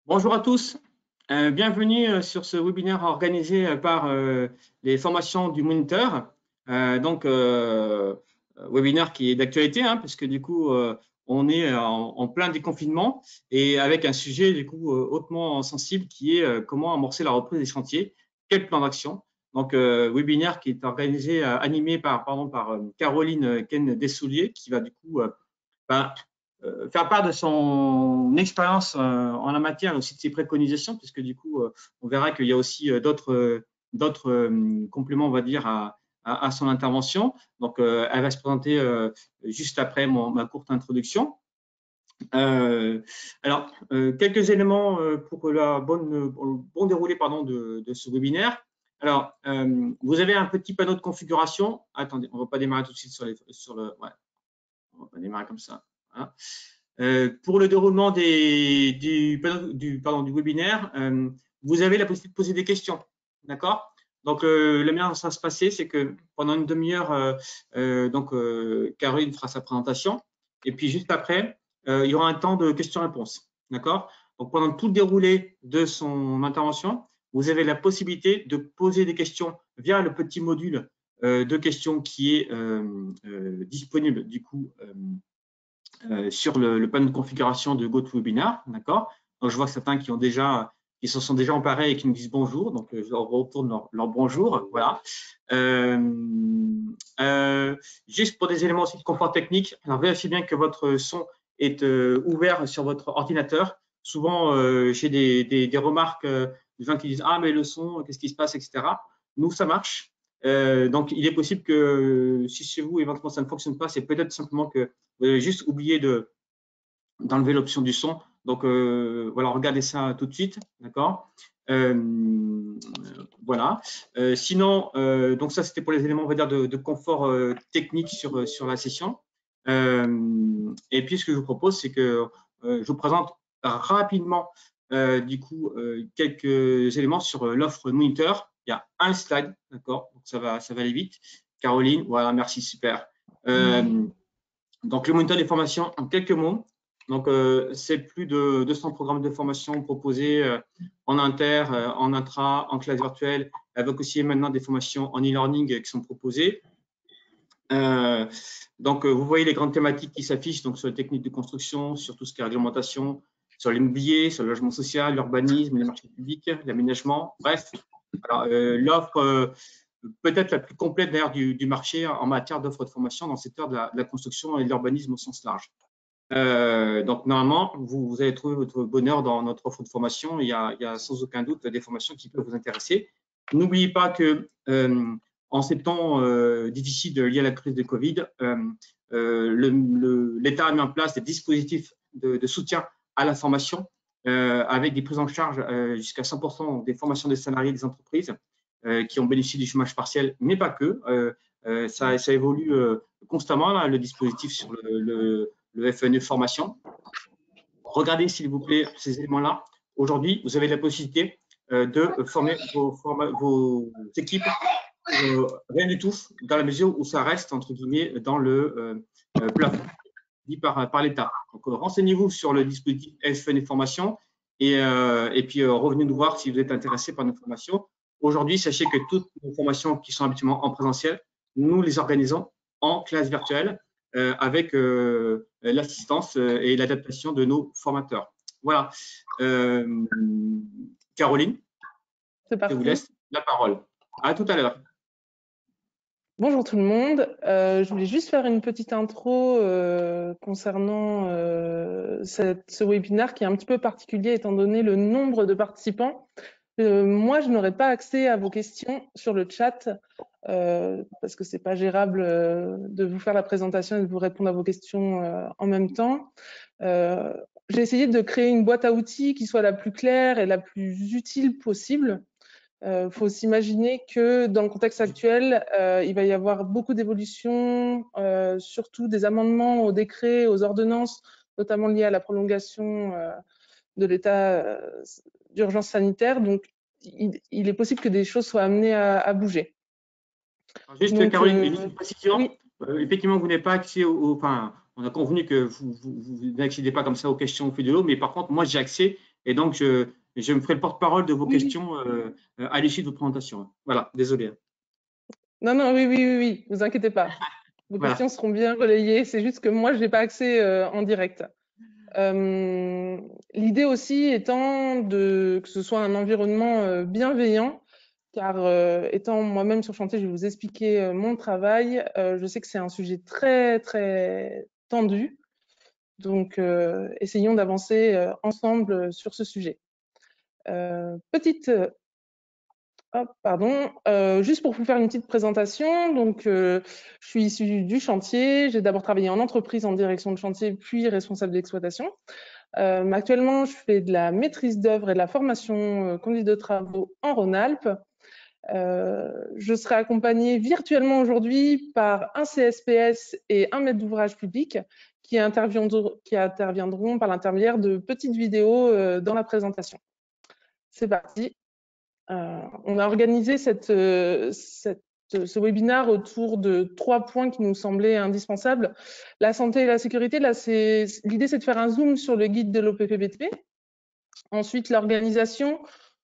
Bonjour à tous, bienvenue sur ce webinaire organisé par les formations du Moniteur. Webinaire qui est d'actualité, parce que du coup, on est en plein déconfinement et avec un sujet du coup hautement sensible qui est comment amorcer la reprise des chantiers, quel plan d'action. Donc, webinaire qui est organisé, animé par Caroline Ken-Dessoulier qui va du coup faire part de son expérience en la matière et aussi de ses préconisations, puisque du coup, on verra qu'il y a aussi d'autres compléments, on va dire, à son intervention. Donc, elle va se présenter juste après ma courte introduction. Quelques éléments pour le bon déroulé de ce webinaire. Alors, vous avez un petit panneau de configuration. Attendez, on ne va pas démarrer tout de suite ouais, on va pas démarrer comme ça. Voilà. Pour le déroulement du webinaire, vous avez la possibilité de poser des questions. D'accord? Donc, la manière dont ça va se passer, c'est que pendant une demi-heure, Caroline fera sa présentation. Et puis, juste après, il y aura un temps de questions-réponses. D'accord? Donc, pendant tout le déroulé de son intervention, vous avez la possibilité de poser des questions via le petit module de questions qui est disponible du coup sur le panneau de configuration de GoToWebinar, d'accord. Donc je vois certains qui se sont déjà emparés et qui nous disent bonjour, donc je leur retourne leur bonjour, voilà. Juste pour des éléments aussi de confort technique, alors vérifiez bien que votre son est ouvert sur votre ordinateur. Souvent, j'ai des remarques de gens qui disent ah mais le son, qu'est-ce qui se passe, etc. Nous ça marche. Donc, il est possible que si chez vous, éventuellement, ça ne fonctionne pas, c'est peut-être simplement que vous avez juste oublié d'enlever l'option du son. Donc, voilà, regardez ça tout de suite, d'accord. Voilà. Sinon, donc ça, c'était pour les éléments, on va dire, de confort technique sur la session. Et puis, ce que je vous propose, c'est que je vous présente rapidement, du coup, quelques éléments sur l'offre Moniteur. Il y a un slide, d'accord, donc ça va aller vite. Caroline, voilà, merci, super. Donc, le Moniteur des formations, en quelques mots. Donc, c'est plus de 200 programmes de formation proposés en inter, en intra, en classe virtuelle, avec aussi maintenant des formations en e-learning qui sont proposées. Donc, vous voyez les grandes thématiques qui s'affichent donc sur les techniques de construction, sur tout ce qui est réglementation, sur l'immobilier, sur le logement social, l'urbanisme, les marchés publics, l'aménagement. Bref, l'offre peut-être la plus complète d'ailleurs du marché en matière d'offres de formation dans le secteur de la construction et de l'urbanisme au sens large. Donc, normalement, vous allez trouver votre bonheur dans notre offre de formation. Il y a sans aucun doute des formations qui peuvent vous intéresser. N'oubliez pas que en ces temps difficiles liés à la crise de Covid, l'État a mis en place des dispositifs de soutien à la formation avec des prises en charge jusqu'à 100% des formations des salariés des entreprises qui ont bénéficié du chômage partiel, mais pas que. Ça évolue constamment, là, le dispositif sur le FNE formation. Regardez, s'il vous plaît, ces éléments-là. Aujourd'hui, vous avez la possibilité de former vos équipes rien du tout, dans la mesure où ça reste, entre guillemets, dans le plafond dit par l'État. Donc, renseignez-vous sur le dispositif FNE formation et puis revenez nous voir si vous êtes intéressé par nos formations. Aujourd'hui, sachez que toutes nos formations qui sont habituellement en présentiel, nous les organisons en classe virtuelle avec l'assistance et l'adaptation de nos formateurs. Voilà. Caroline, je vous laisse la parole. À tout à l'heure. Bonjour tout le monde, je voulais juste faire une petite intro concernant ce webinaire qui est un petit peu particulier étant donné le nombre de participants. Moi, je n'aurai pas accès à vos questions sur le chat parce que c'est pas gérable de vous faire la présentation et de vous répondre à vos questions en même temps. J'ai essayé de créer une boîte à outils qui soit la plus claire et la plus utile possible. Faut s'imaginer que dans le contexte actuel, il va y avoir beaucoup d'évolutions, surtout des amendements aux décrets, aux ordonnances, notamment liés à la prolongation de l'état d'urgence sanitaire. Donc, il est possible que des choses soient amenées à bouger. Alors juste, donc, Caroline, une précision. Oui. Effectivement, vous n'avez pas accès enfin, on a convenu que vous n'accédez pas comme ça aux questions au fil de l'eau, mais par contre, moi, j'ai accès Et donc, je me ferai le porte-parole de vos Oui. questions à l'issue de votre présentation. Voilà, désolé. Non, non, oui, vous inquiétez pas. Vos Voilà. questions seront bien relayées. C'est juste que moi, je n'ai pas accès en direct. L'idée aussi étant que ce soit un environnement bienveillant, car étant moi-même sur chantier, je vais vous expliquer mon travail. Je sais que c'est un sujet très, très tendu. Donc, essayons d'avancer ensemble sur ce sujet. Juste pour vous faire une petite présentation, donc je suis issue du chantier. J'ai d'abord travaillé en entreprise en direction de chantier, puis responsable d'exploitation. Actuellement, je fais de la maîtrise d'œuvre et de la formation conduite de travaux en Rhône-Alpes. Je serai accompagnée virtuellement aujourd'hui par un CSPS et un maître d'ouvrage public qui interviendront par l'intermédiaire de petites vidéos dans la présentation. C'est parti. On a organisé ce webinaire autour de 3 points qui nous semblaient indispensables. La santé et la sécurité, là, l'idée, c'est de faire un zoom sur le guide de l'OPPBTP. Ensuite, l'organisation,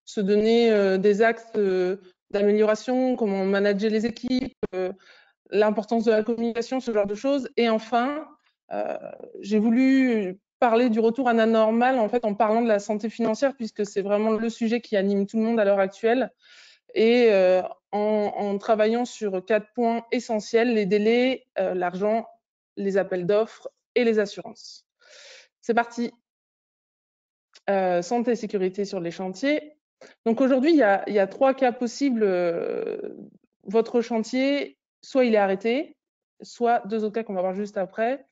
se donner des axes d'amélioration, comment manager les équipes, l'importance de la communication, ce genre de choses. Et enfin, j'ai voulu parler du retour à la normale en fait en parlant de la santé financière puisque c'est vraiment le sujet qui anime tout le monde à l'heure actuelle et en travaillant sur 4 points essentiels, les délais, l'argent, les appels d'offres et les assurances. C'est parti. Santé et sécurité sur les chantiers. Donc aujourd'hui, il y a 3 cas possibles. Votre chantier, soit il est arrêté, soit 2 autres cas qu'on va voir juste après.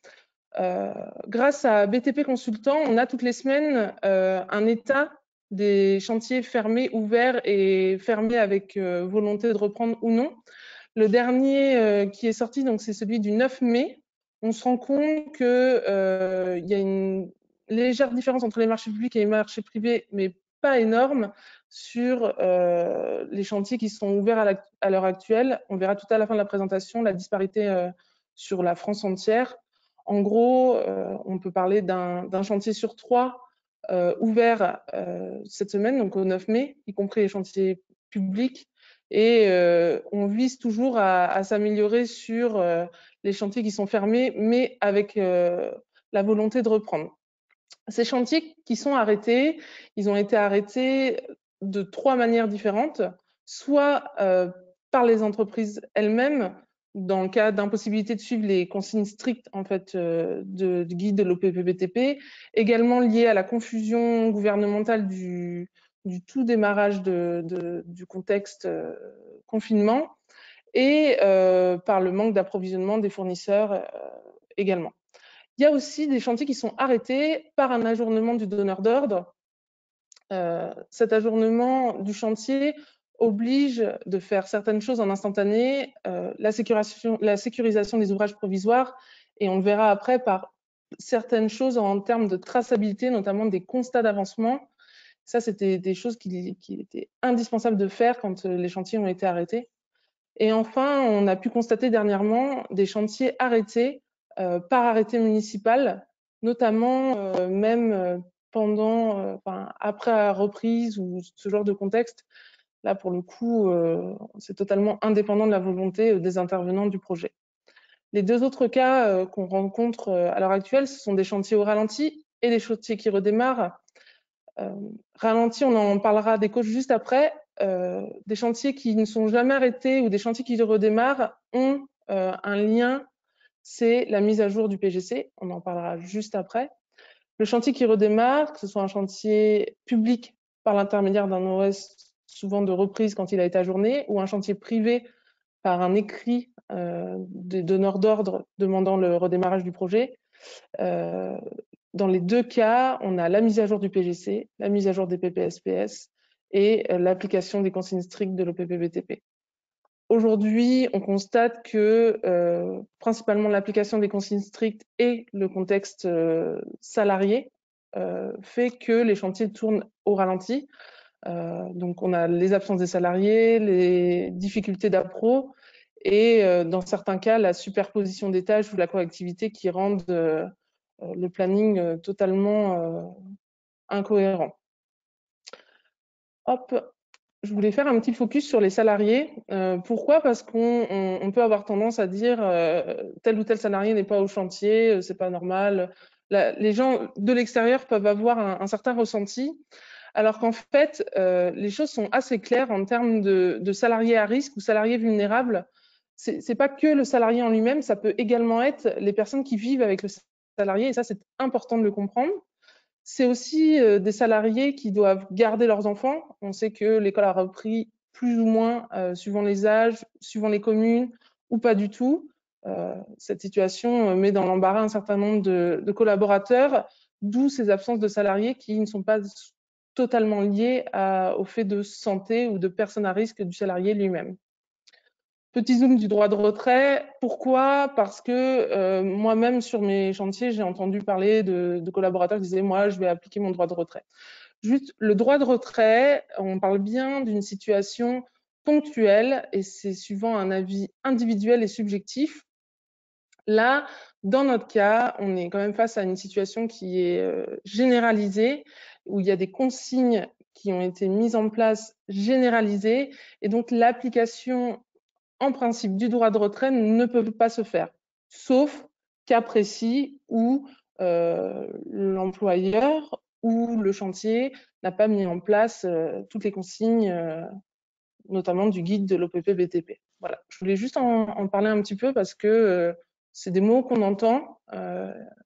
Grâce à BTP Consultant, on a toutes les semaines un état des chantiers fermés, ouverts et fermés avec volonté de reprendre ou non. Le dernier qui est sorti, donc c'est celui du 9 mai. On se rend compte qu'il y a une légère différence entre les marchés publics et les marchés privés, mais pas énorme, sur les chantiers qui sont ouverts à l'heure actuelle. On verra tout à la fin de la présentation la disparité sur la France entière. En gros, on peut parler d'un chantier sur 3 ouvert cette semaine, donc au 9 mai, y compris les chantiers publics. Et on vise toujours à s'améliorer sur les chantiers qui sont fermés, mais avec la volonté de reprendre. Ces chantiers qui sont arrêtés, ils ont été arrêtés de 3 manières différentes, soit par les entreprises elles-mêmes, dans le cas d'impossibilité de suivre les consignes strictes en fait, du guide de l'OPPBTP, également lié à la confusion gouvernementale du tout démarrage du contexte confinement, et par le manque d'approvisionnement des fournisseurs également. Il y a aussi des chantiers qui sont arrêtés par un ajournement du donneur d'ordre. Cet ajournement du chantier oblige de faire certaines choses en instantané, la sécurisation des ouvrages provisoires, et on le verra après par certaines choses en termes de traçabilité, notamment des constats d'avancement. Ça, c'était des choses qui étaient indispensables de faire quand les chantiers ont été arrêtés. Et enfin, on a pu constater dernièrement des chantiers arrêtés par arrêté municipal, notamment même après la reprise ou ce genre de contexte. Là, pour le coup, c'est totalement indépendant de la volonté des intervenants du projet. Les 2 autres cas qu'on rencontre à l'heure actuelle, ce sont des chantiers au ralenti et des chantiers qui redémarrent. Ralenti, on en parlera des coachs juste après. Des chantiers qui ne sont jamais arrêtés ou des chantiers qui redémarrent ont un lien, c'est la mise à jour du PGC. On en parlera juste après. Le chantier qui redémarre, que ce soit un chantier public par l'intermédiaire d'un OS, souvent de reprise quand il a été ajourné, ou un chantier privé par un écrit des donneurs d'ordre demandant le redémarrage du projet. Dans les 2 cas, on a la mise à jour du PGC, la mise à jour des PPSPS et l'application des consignes strictes de l'OPPBTP. Aujourd'hui, on constate que principalement l'application des consignes strictes et le contexte salarié fait que les chantiers tournent au ralenti. Donc, on a les absences des salariés, les difficultés d'appro et dans certains cas, la superposition des tâches ou la coactivité qui rendent le planning totalement incohérent. Hop, je voulais faire un petit focus sur les salariés. Pourquoi? Parce qu'on peut avoir tendance à dire tel ou tel salarié n'est pas au chantier, c'est pas normal. Les gens de l'extérieur peuvent avoir un certain ressenti, alors qu'en fait, les choses sont assez claires en termes de salariés à risque ou salariés vulnérables. C'est pas que le salarié en lui-même, ça peut également être les personnes qui vivent avec le salarié, et ça, c'est important de le comprendre. C'est aussi des salariés qui doivent garder leurs enfants. On sait que l'école a repris plus ou moins, suivant les âges, suivant les communes, ou pas du tout. Cette situation met dans l'embarras un certain nombre de collaborateurs, d'où ces absences de salariés qui ne sont pas totalement liées au fait de santé ou de personnes à risque du salarié lui-même. Petit zoom du droit de retrait. Pourquoi? Parce que moi-même, sur mes chantiers, j'ai entendu parler de collaborateurs qui disaient « moi, je vais appliquer mon droit de retrait ». Juste, le droit de retrait, on parle bien d'une situation ponctuelle et c'est souvent un avis individuel et subjectif. Là, dans notre cas, on est quand même face à une situation qui est généralisée, où il y a des consignes qui ont été mises en place généralisées, et donc l'application en principe du droit de retrait ne peut pas se faire, sauf cas précis où l'employeur ou le chantier n'a pas mis en place toutes les consignes, notamment du guide de l'OPP-BTP. Voilà, je voulais juste en parler un petit peu parce que c'est des mots qu'on entend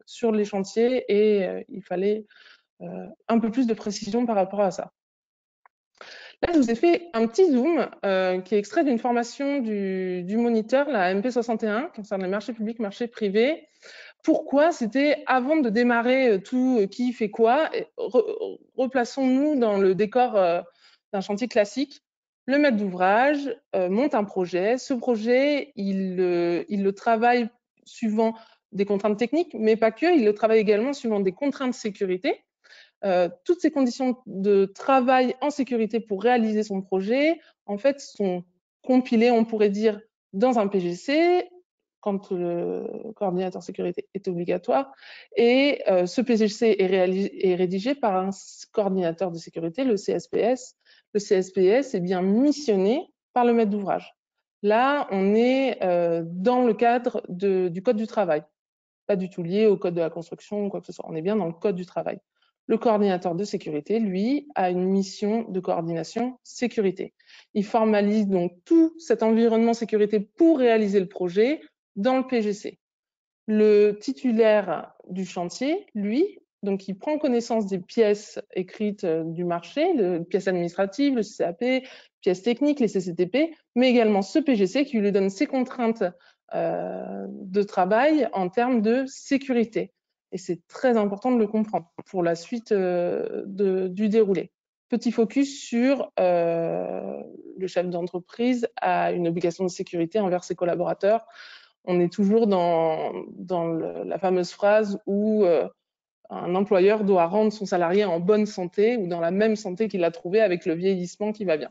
sur les chantiers et il fallait un peu plus de précision par rapport à ça. Là, je vous ai fait un petit zoom qui est extrait d'une formation du moniteur, la MP61, concernant les marchés publics, marchés privés. Pourquoi? C'était avant de démarrer tout qui fait quoi. Replaçons-nous dans le décor d'un chantier classique. Le maître d'ouvrage monte un projet. Ce projet, il le travaille suivant des contraintes techniques, mais pas que. Il le travaille également suivant des contraintes de sécurité. Toutes ces conditions de travail en sécurité pour réaliser son projet, en fait, sont compilées, on pourrait dire, dans un PGC, quand le coordinateur sécurité est obligatoire. Et ce PGC est rédigé par un coordinateur de sécurité, le CSPS. Le CSPS est bien missionné par le maître d'ouvrage. Là, on est dans le cadre du Code du travail, pas du tout lié au Code de la construction ou quoi que ce soit. On est bien dans le Code du travail. Le coordinateur de sécurité, lui, a une mission de coordination sécurité. Il formalise donc tout cet environnement sécurité pour réaliser le projet dans le PGC. Le titulaire du chantier, lui, donc il prend connaissance des pièces écrites du marché, les pièces administratives, le CAP, pièces techniques, les CCTP, mais également ce PGC qui lui donne ses contraintes de travail en termes de sécurité. Et c'est très important de le comprendre pour la suite du déroulé. Petit focus sur le chef d'entreprise a une obligation de sécurité envers ses collaborateurs. On est toujours dans la fameuse phrase où un employeur doit rendre son salarié en bonne santé ou dans la même santé qu'il l'a trouvé avec le vieillissement qui va bien.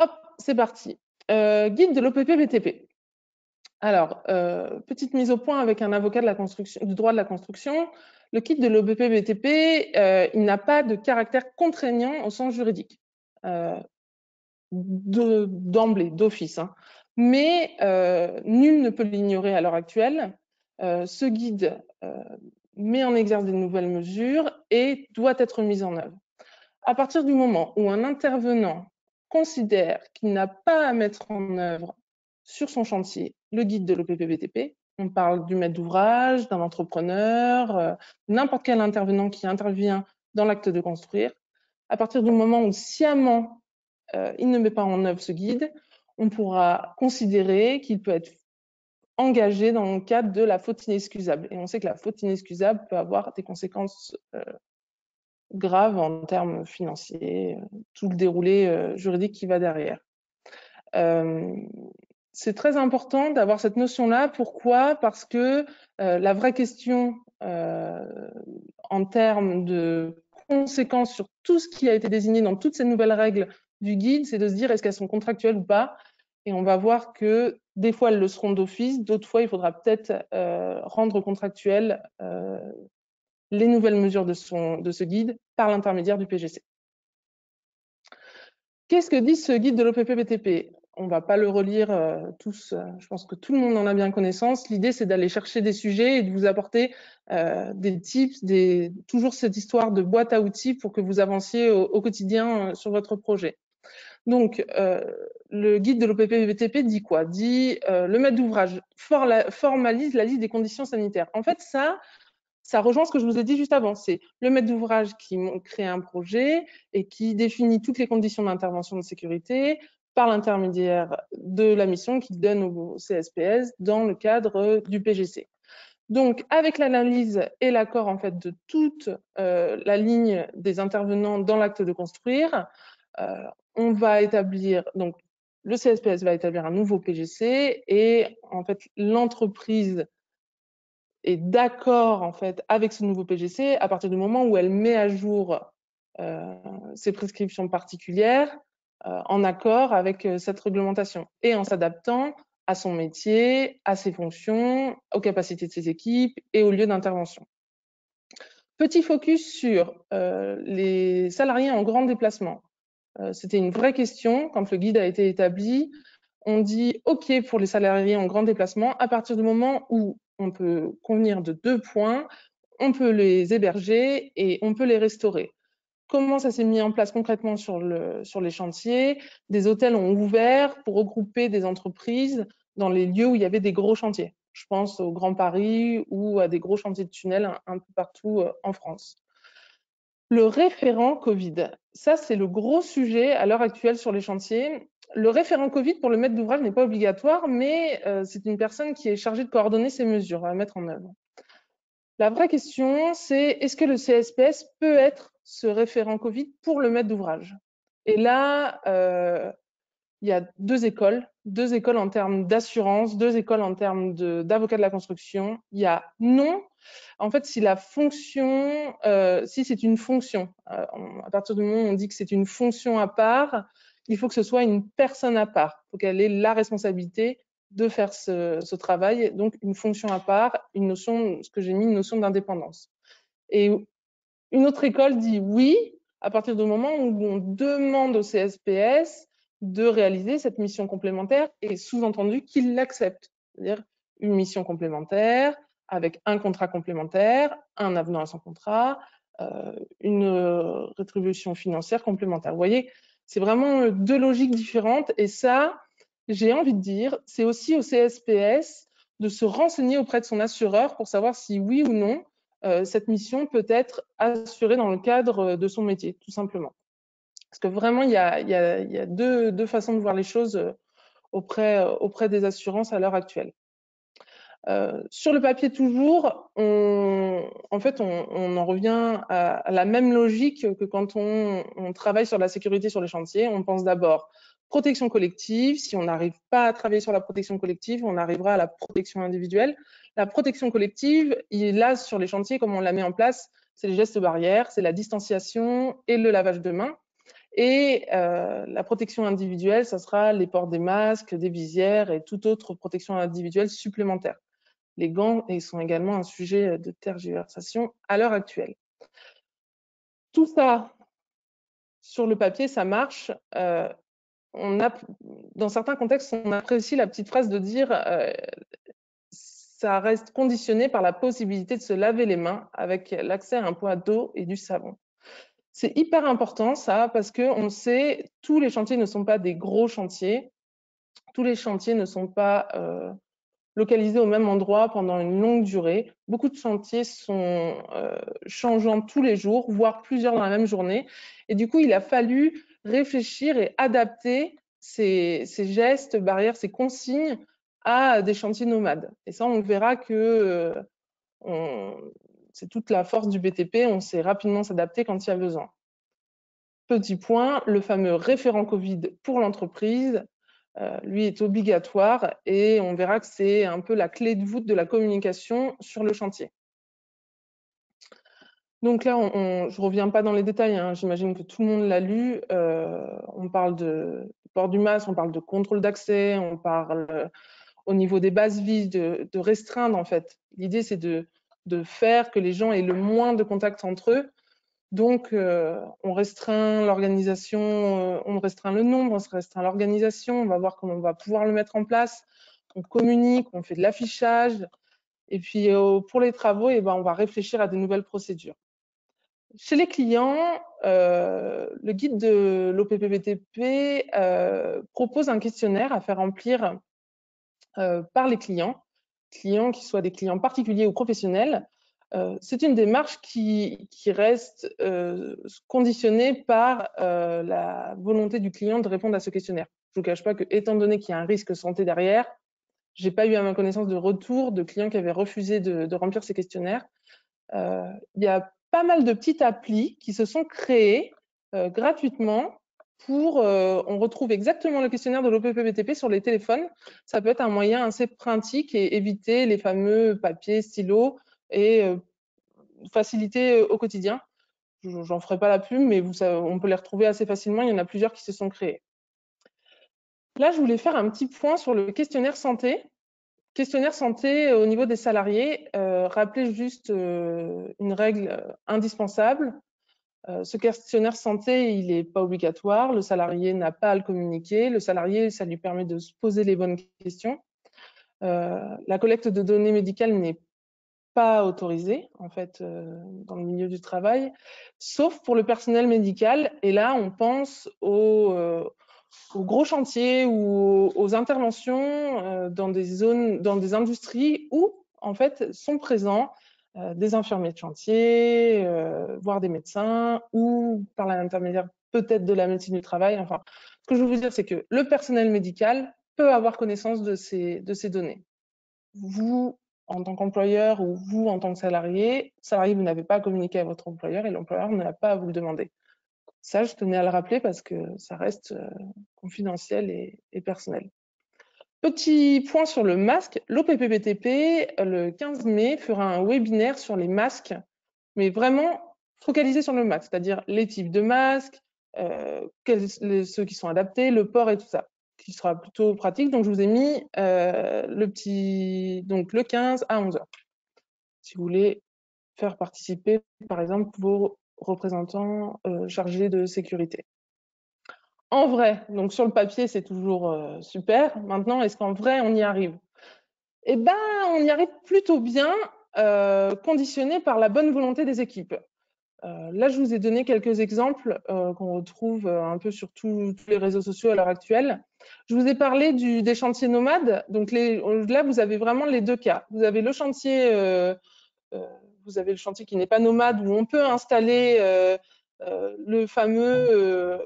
Hop, c'est parti. Guide de l'OPP-BTP. Alors, petite mise au point avec un avocat de la construction, du droit de la construction. Le guide de l'OPP-BTP, il n'a pas de caractère contraignant au sens juridique, d'emblée, d'office. Hein. Mais nul ne peut l'ignorer à l'heure actuelle. Ce guide met en exergue de nouvelles mesures et doit être mis en œuvre. À partir du moment où un intervenant considère qu'il n'a pas à mettre en œuvre sur son chantier le guide de l'OPP-BTP, on parle du maître d'ouvrage, d'un entrepreneur, n'importe quel intervenant qui intervient dans l'acte de construire, à partir du moment où sciemment il ne met pas en œuvre ce guide, on pourra considérer qu'il peut être engagé dans le cadre de la faute inexcusable. Et on sait que la faute inexcusable peut avoir des conséquences graves en termes financiers, tout le déroulé juridique qui va derrière. C'est très important d'avoir cette notion-là. Pourquoi? Parce que la vraie question en termes de conséquences sur tout ce qui a été désigné dans toutes ces nouvelles règles du guide, c'est de se dire est-ce qu'elles sont contractuelles ou pas. Et on va voir que des fois elles le seront d'office, d'autres fois il faudra peut-être rendre contractuelles les nouvelles mesures de ce guide par l'intermédiaire du PGC. Qu'est-ce que dit ce guide de l'OPP-BTP? On ne va pas le relire tous, je pense que tout le monde en a bien connaissance. L'idée, c'est d'aller chercher des sujets et de vous apporter des tips, toujours cette histoire de boîte à outils pour que vous avanciez au quotidien sur votre projet. Donc, le guide de l'OPP-BTP dit quoi? Dit le maître d'ouvrage formalise la liste des conditions sanitaires. En fait, ça rejoint ce que je vous ai dit juste avant. C'est le maître d'ouvrage qui crée un projet et qui définit toutes les conditions d'intervention de sécurité par l'intermédiaire de la mission qu'il donne au CSPS dans le cadre du PGC. Donc, avec l'analyse et l'accord en fait de toute la ligne des intervenants dans l'acte de construire, on va établir, donc le CSPS va établir un nouveau PGC et en fait l'entreprise est d'accord en fait avec ce nouveau PGC à partir du moment où elle met à jour ses prescriptions particulières en accord avec cette réglementation et en s'adaptant à son métier, à ses fonctions, aux capacités de ses équipes et aux lieux d'intervention. Petit focus sur les salariés en grand déplacement. C'était une vraie question quand le guide a été établi. On dit OK pour les salariés en grand déplacement à partir du moment où on peut convenir de 2 points, on peut les héberger et on peut les restaurer. Comment ça s'est mis en place concrètement sur les chantiers? Des hôtels ont ouvert pour regrouper des entreprises dans les lieux où il y avait des gros chantiers. Je pense au Grand Paris ou à des gros chantiers de tunnels un peu partout en France. Le référent Covid, ça c'est le gros sujet à l'heure actuelle sur les chantiers. Le référent Covid pour le maître d'ouvrage n'est pas obligatoire, mais c'est une personne qui est chargée de coordonner ces mesures à mettre en œuvre. La vraie question, c'est est-ce que le CSPS peut être ce référent Covid pour le maître d'ouvrage? Et là, il y a deux écoles en termes d'assurance, deux écoles en termes d'avocats de la construction. Il y a non. En fait, si la fonction, si c'est une fonction, à partir du moment où on dit que c'est une fonction à part, il faut que ce soit une personne à part. Il faut qu'elle ait la responsabilité de faire ce travail, donc une fonction à part, une notion, ce que j'ai mis, une notion d'indépendance. Et une autre école dit oui, à partir du moment où on demande au CSPS de réaliser cette mission complémentaire et sous-entendu qu'il l'accepte. C'est-à-dire une mission complémentaire avec un contrat complémentaire, un avenant à son contrat, une rétribution financière complémentaire. Vous voyez, c'est vraiment deux logiques différentes et ça, j'ai envie de dire, c'est aussi au CSPS de se renseigner auprès de son assureur pour savoir si oui ou non cette mission peut être assurée dans le cadre de son métier, tout simplement. Parce que vraiment, il y a deux façons de voir les choses auprès des assurances à l'heure actuelle. Sur le papier toujours, on en revient à la même logique que quand on travaille sur la sécurité sur les chantiers. On pense d'abord protection collective. Si on n'arrive pas à travailler sur la protection collective, on arrivera à la protection individuelle. La protection collective, là, sur les chantiers, comme on la met en place, c'est les gestes barrières, c'est la distanciation et le lavage de mains. Et la protection individuelle, ça sera les ports des masques, des visières et toute autre protection individuelle supplémentaire. Les gants sont également un sujet de tergiversation à l'heure actuelle. Tout ça, sur le papier, ça marche. Dans certains contextes, on apprécie la petite phrase de dire ça reste conditionné par la possibilité de se laver les mains avec l'accès à un point d'eau et du savon. C'est hyper important ça parce qu'on sait tous les chantiers ne sont pas des gros chantiers, tous les chantiers ne sont pas localisés au même endroit pendant une longue durée. Beaucoup de chantiers sont changeants tous les jours, voire plusieurs dans la même journée. Et du coup, il a fallu réfléchir et adapter ces gestes, barrières, ces consignes à des chantiers nomades. Et ça, on verra que c'est toute la force du BTP, on sait rapidement s'adapter quand il y a besoin. Petit point, le fameux référent Covid pour l'entreprise, lui est obligatoire et on verra que c'est un peu la clé de voûte de la communication sur le chantier. Donc là, je ne reviens pas dans les détails, hein, j'imagine que tout le monde l'a lu. On parle de port du masque, on parle de contrôle d'accès, on parle au niveau des bases vies, de restreindre en fait. L'idée, c'est de faire que les gens aient le moins de contacts entre eux, Donc, on restreint l'organisation, on restreint le nombre, on se restreint l'organisation, on va voir comment on va pouvoir le mettre en place, on communique, on fait de l'affichage, et puis pour les travaux, on va réfléchir à de nouvelles procédures. Chez les clients, le guide de l'OPPBTP propose un questionnaire à faire remplir par les clients qui soient des clients particuliers ou professionnels. C'est une démarche qui reste conditionnée par la volonté du client de répondre à ce questionnaire. Je ne vous cache pas que, étant donné qu'il y a un risque santé derrière, je n'ai pas eu à ma connaissance de retour de clients qui avaient refusé de remplir ces questionnaires. Il y a pas mal de petites applis qui se sont créées gratuitement pour, on retrouve exactement le questionnaire de l'OPPBTP sur les téléphones. Ça peut être un moyen assez pratique et éviter les fameux papiers, stylos et faciliter au quotidien. J'en ferai pas la pub, mais on peut les retrouver assez facilement. Il y en a plusieurs qui se sont créés. Là, je voulais faire un petit point sur le questionnaire santé. Questionnaire santé au niveau des salariés, rappelez juste une règle indispensable. Ce questionnaire santé, il n'est pas obligatoire. Le salarié n'a pas à le communiquer. Le salarié, ça lui permet de se poser les bonnes questions. La collecte de données médicales n'est pas autorisée, en fait, dans le milieu du travail, sauf pour le personnel médical. Et là, on pense aux gros chantiers ou aux interventions dans des zones, dans des industries où, en fait, sont présents des infirmiers de chantier, voire des médecins, ou par l'intermédiaire peut-être de la médecine du travail. Enfin, ce que je veux vous dire, c'est que le personnel médical peut avoir connaissance de ces données. Vous, en tant qu'employeur, ou vous, en tant que salarié, vous n'avez pas à communiquer à votre employeur et l'employeur n'a pas à vous le demander. Ça, je tenais à le rappeler parce que ça reste confidentiel et personnel. Petit point sur le masque. L'OPPBTP, le 15 mai, fera un webinaire sur les masques, mais vraiment focalisé sur le masque, c'est-à-dire les types de masques, ceux qui sont adaptés, le port et tout ça, qui sera plutôt pratique. Donc, je vous ai mis le 15 à 11h. Si vous voulez faire participer, par exemple, vos représentants chargés de sécurité. En vrai, donc sur le papier, c'est toujours super. Maintenant, est-ce qu'en vrai, on y arrive? Eh bien, on y arrive plutôt bien, conditionné par la bonne volonté des équipes. Là, je vous ai donné quelques exemples qu'on retrouve un peu sur tous les réseaux sociaux à l'heure actuelle. Je vous ai parlé des chantiers nomades. Donc là, vous avez vraiment les deux cas. Vous avez le chantier qui n'est pas nomade, où on peut installer le fameux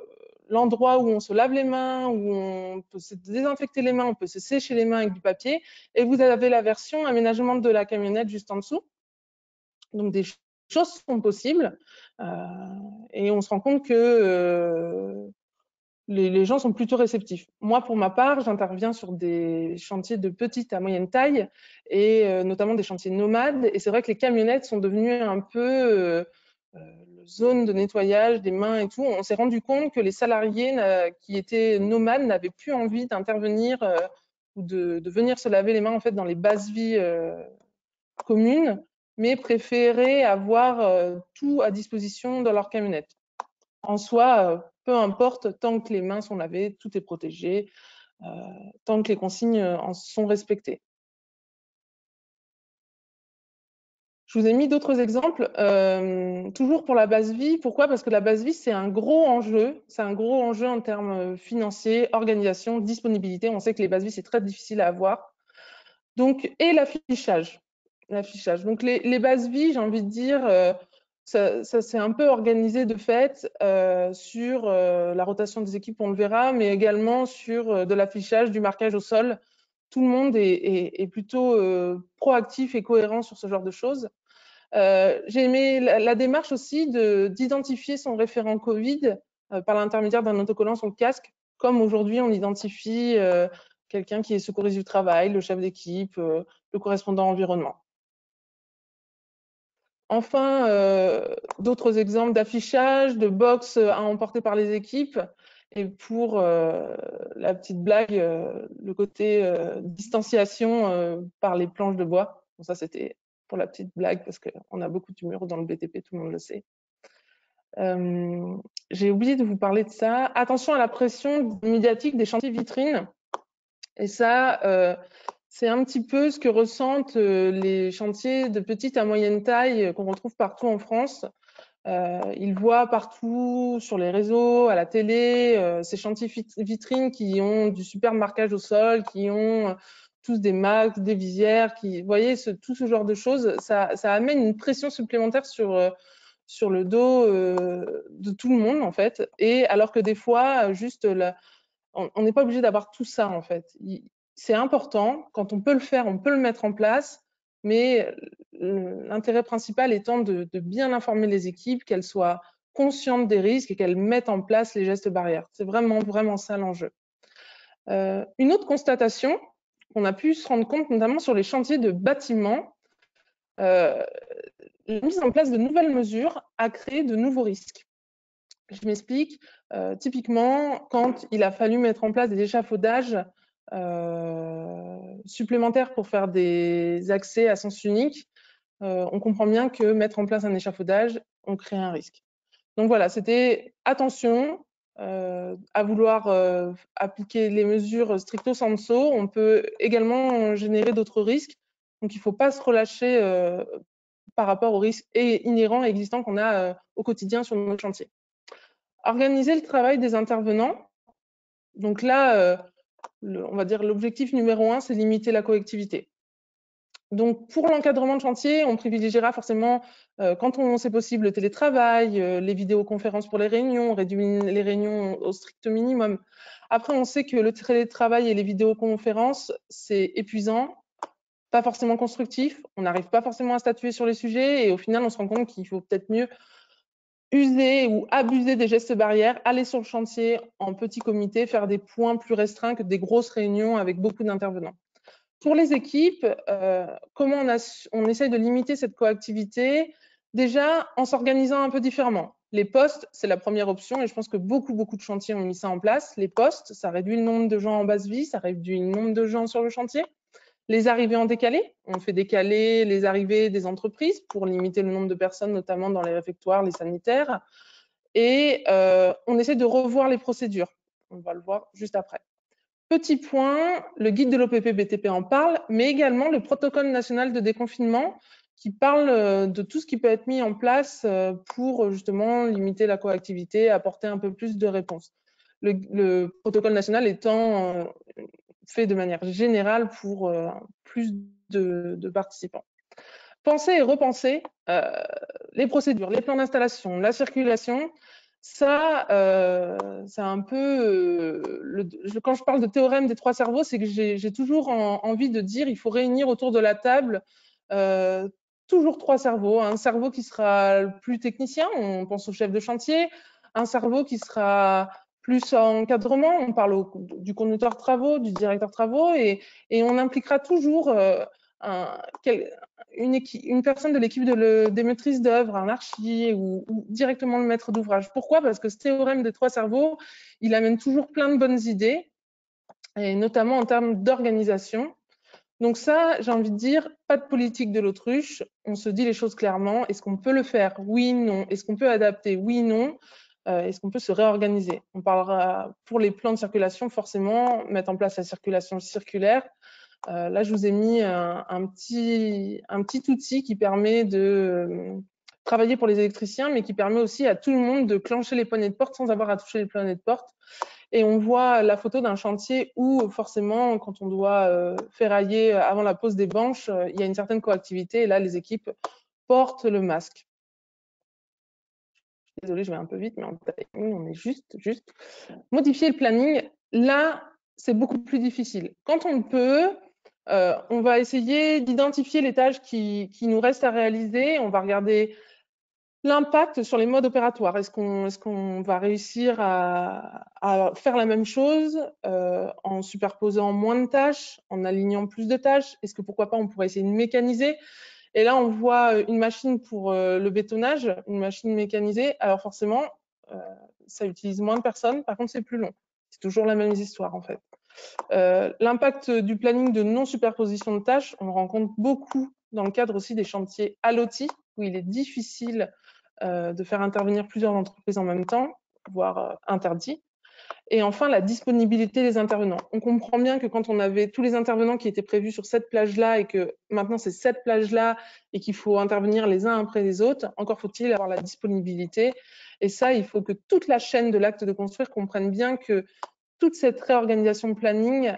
l'endroit où on se lave les mains, où on peut se désinfecter les mains, on peut se sécher les mains avec du papier. Et vous avez la version aménagement de la camionnette juste en dessous. Donc, des choses sont possibles. Et on se rend compte que les gens sont plutôt réceptifs. Moi, pour ma part, j'interviens sur des chantiers de petite à moyenne taille et notamment des chantiers nomades. Et c'est vrai que les camionnettes sont devenues un peu zone de nettoyage des mains et tout. On s'est rendu compte que les salariés qui étaient nomades n'avaient plus envie d'intervenir ou de venir se laver les mains en fait dans les bases vies communes, mais préféraient avoir tout à disposition dans leur camionnette. En soi, peu importe, tant que les mains sont lavées, tout est protégé, tant que les consignes en sont respectées. Je vous ai mis d'autres exemples, toujours pour la base vie. Pourquoi? Parce que la base vie, c'est un gros enjeu. C'est un gros enjeu en termes financiers, organisation, disponibilité. On sait que les bases vie, c'est très difficile à avoir. Donc, et l'affichage. Donc, les bases vie, j'ai envie de dire, ça s'est un peu organisé de fait sur la rotation des équipes, on le verra, mais également sur de l'affichage, du marquage au sol. Tout le monde est plutôt proactif et cohérent sur ce genre de choses. J'ai aimé la démarche aussi d'identifier son référent Covid par l'intermédiaire d'un autocollant sur le casque, comme aujourd'hui on identifie quelqu'un qui est secouriste du travail, le chef d'équipe, le correspondant environnement. Enfin, d'autres exemples d'affichage, de box à emporter par les équipes. Et pour la petite blague, le côté distanciation par les planches de bois. Bon, ça, c'était pour la petite blague parce qu'on a beaucoup d'humour dans le BTP, tout le monde le sait. J'ai oublié de vous parler de ça. Attention à la pression médiatique des chantiers vitrines. Et ça, c'est un petit peu ce que ressentent les chantiers de petite à moyenne taille qu'on retrouve partout en France. Ils voient partout sur les réseaux, à la télé, ces chantiers vitrines qui ont du super marquage au sol, qui ont tous des max, des visières, vous voyez, tout ce genre de choses, ça amène une pression supplémentaire sur le dos de tout le monde en fait. Et alors que des fois, juste on n'est pas obligé d'avoir tout ça en fait. C'est important, quand on peut le faire, on peut le mettre en place, mais l'intérêt principal étant de bien informer les équipes, qu'elles soient conscientes des risques et qu'elles mettent en place les gestes barrières. C'est vraiment, vraiment ça l'enjeu. Une autre constatation qu'on a pu se rendre compte, notamment sur les chantiers de bâtiments, la mise en place de nouvelles mesures a créé de nouveaux risques. Je m'explique. Typiquement, quand il a fallu mettre en place des échafaudages supplémentaires pour faire des accès à sens unique, on comprend bien que mettre en place un échafaudage, on crée un risque. Donc voilà, c'était attention à vouloir appliquer les mesures stricto sensu. On peut également générer d'autres risques. Donc il ne faut pas se relâcher par rapport aux risques inhérents et existants qu'on a au quotidien sur nos chantiers. Organiser le travail des intervenants. Donc là, on va dire l'objectif numéro 1, c'est limiter la coactivité. Donc pour l'encadrement de chantier, on privilégiera forcément, quand c'est possible, le télétravail, les vidéoconférences pour les réunions, on réduit les réunions au strict minimum. Après, on sait que le télétravail et les vidéoconférences, c'est épuisant, pas forcément constructif, on n'arrive pas forcément à statuer sur les sujets et au final, on se rend compte qu'il faut peut-être mieux user ou abuser des gestes barrières, aller sur le chantier en petit comité, faire des points plus restreints que des grosses réunions avec beaucoup d'intervenants. Pour les équipes, comment on essaye de limiter cette coactivité? Déjà, en s'organisant un peu différemment. Les postes, c'est la première option et je pense que beaucoup de chantiers ont mis ça en place. Les postes, ça réduit le nombre de gens en basse vie, ça réduit le nombre de gens sur le chantier. Les arrivées en décalé, on fait décaler les arrivées des entreprises pour limiter le nombre de personnes, notamment dans les réfectoires, les sanitaires. Et on essaie de revoir les procédures. On va le voir juste après. Petit point, le guide de l'OPP BTP en parle, mais également le protocole national de déconfinement qui parle de tout ce qui peut être mis en place pour justement limiter la coactivité, apporter un peu plus de réponses. Le protocole national étant fait de manière générale pour plus de participants. Penser et repenser les procédures, les plans d'installation, la circulation, ça, c'est un peu… quand je parle de théorème des trois cerveaux, c'est que j'ai toujours envie de dire il faut réunir autour de la table toujours trois cerveaux. Un cerveau qui sera plus technicien, on pense au chef de chantier. Un cerveau qui sera plus encadrement, on parle du conducteur travaux, du directeur travaux, et on impliquera toujours une personne de l'équipe des maîtrises d'œuvre, un archi ou directement le maître d'ouvrage. Pourquoi? Parce que ce théorème des trois cerveaux, il amène toujours plein de bonnes idées, et notamment en termes d'organisation. Donc ça, j'ai envie de dire, pas de politique de l'autruche, on se dit les choses clairement. Est-ce qu'on peut le faire? Oui, non. Est-ce qu'on peut adapter? Oui, non. Est-ce qu'on peut se réorganiser? On parlera pour les plans de circulation, forcément, mettre en place la circulation circulaire. Là, je vous ai mis un petit outil qui permet de travailler pour les électriciens, mais qui permet aussi à tout le monde de clencher les poignées de porte sans avoir à toucher les poignées de porte. Et on voit la photo d'un chantier où, forcément, quand on doit ferrailler avant la pose des banches, il y a une certaine coactivité. Et là, les équipes portent le masque. Désolée, je vais un peu vite, mais en timing, on est juste. Modifier le planning, là, c'est beaucoup plus difficile. Quand on peut, on va essayer d'identifier les tâches qui nous restent à réaliser. On va regarder l'impact sur les modes opératoires. Est-ce qu'on va réussir à faire la même chose en superposant moins de tâches, en alignant plus de tâches? Est-ce que pourquoi pas on pourrait essayer de mécaniser? Et là, on voit une machine pour le bétonnage, une machine mécanisée. Alors forcément, ça utilise moins de personnes. Par contre, c'est plus long. C'est toujours la même histoire en fait. L'impact du planning de non-superposition de tâches, on le rencontre beaucoup dans le cadre aussi des chantiers à l'OTI, où il est difficile de faire intervenir plusieurs entreprises en même temps, voire interdit. Et enfin, la disponibilité des intervenants. On comprend bien que quand on avait tous les intervenants qui étaient prévus sur cette plage-là et que maintenant c'est cette plage-là et qu'il faut intervenir les uns après les autres, encore faut-il avoir la disponibilité. Et ça, il faut que toute la chaîne de l'acte de construire comprenne bien que toute cette réorganisation de planning,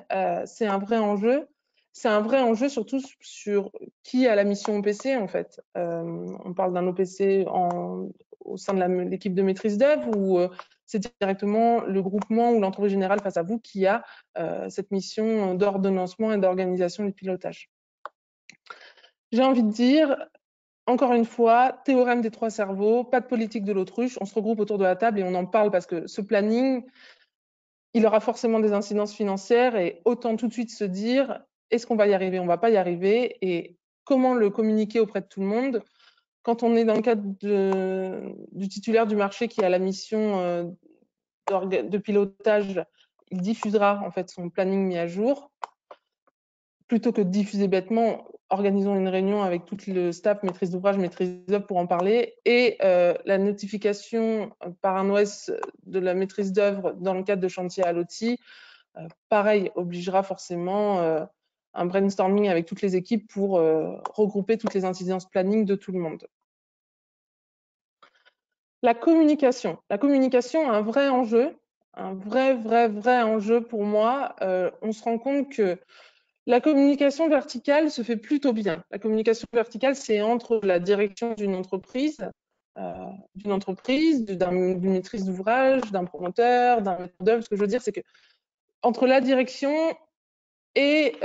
c'est un vrai enjeu. C'est un vrai enjeu surtout sur qui a la mission OPC en fait. On parle d'un OPC au sein de l'équipe de maîtrise d'œuvre ou c'est directement le groupement ou l'entreprise générale face à vous qui a cette mission d'ordonnancement et d'organisation du pilotage. J'ai envie de dire, encore une fois, théorème des trois cerveaux, pas de politique de l'autruche, on se regroupe autour de la table et on en parle parce que ce planning, il aura forcément des incidences financières et autant tout de suite se dire, est-ce qu'on va y arriver, on ne va pas y arriver et comment le communiquer auprès de tout le monde. Quand on est dans le cadre du titulaire du marché qui a la mission de pilotage, il diffusera en fait son planning mis à jour. Plutôt que de diffuser bêtement, organisons une réunion avec tout le staff, maîtrise d'ouvrage, maîtrise d'œuvre pour en parler. Et la notification par un OS de la maîtrise d'œuvre dans le cadre de chantier à l'OTI, pareil, obligera forcément un brainstorming avec toutes les équipes pour regrouper toutes les incidences planning de tout le monde. La communication. La communication a un vrai enjeu, un vrai enjeu pour moi. On se rend compte que la communication verticale se fait plutôt bien. La communication verticale, c'est entre la direction d'une entreprise, d'une maîtrise d'ouvrage, d'un promoteur, d'un maître d'œuvre. Ce que je veux dire, c'est que entre la direction et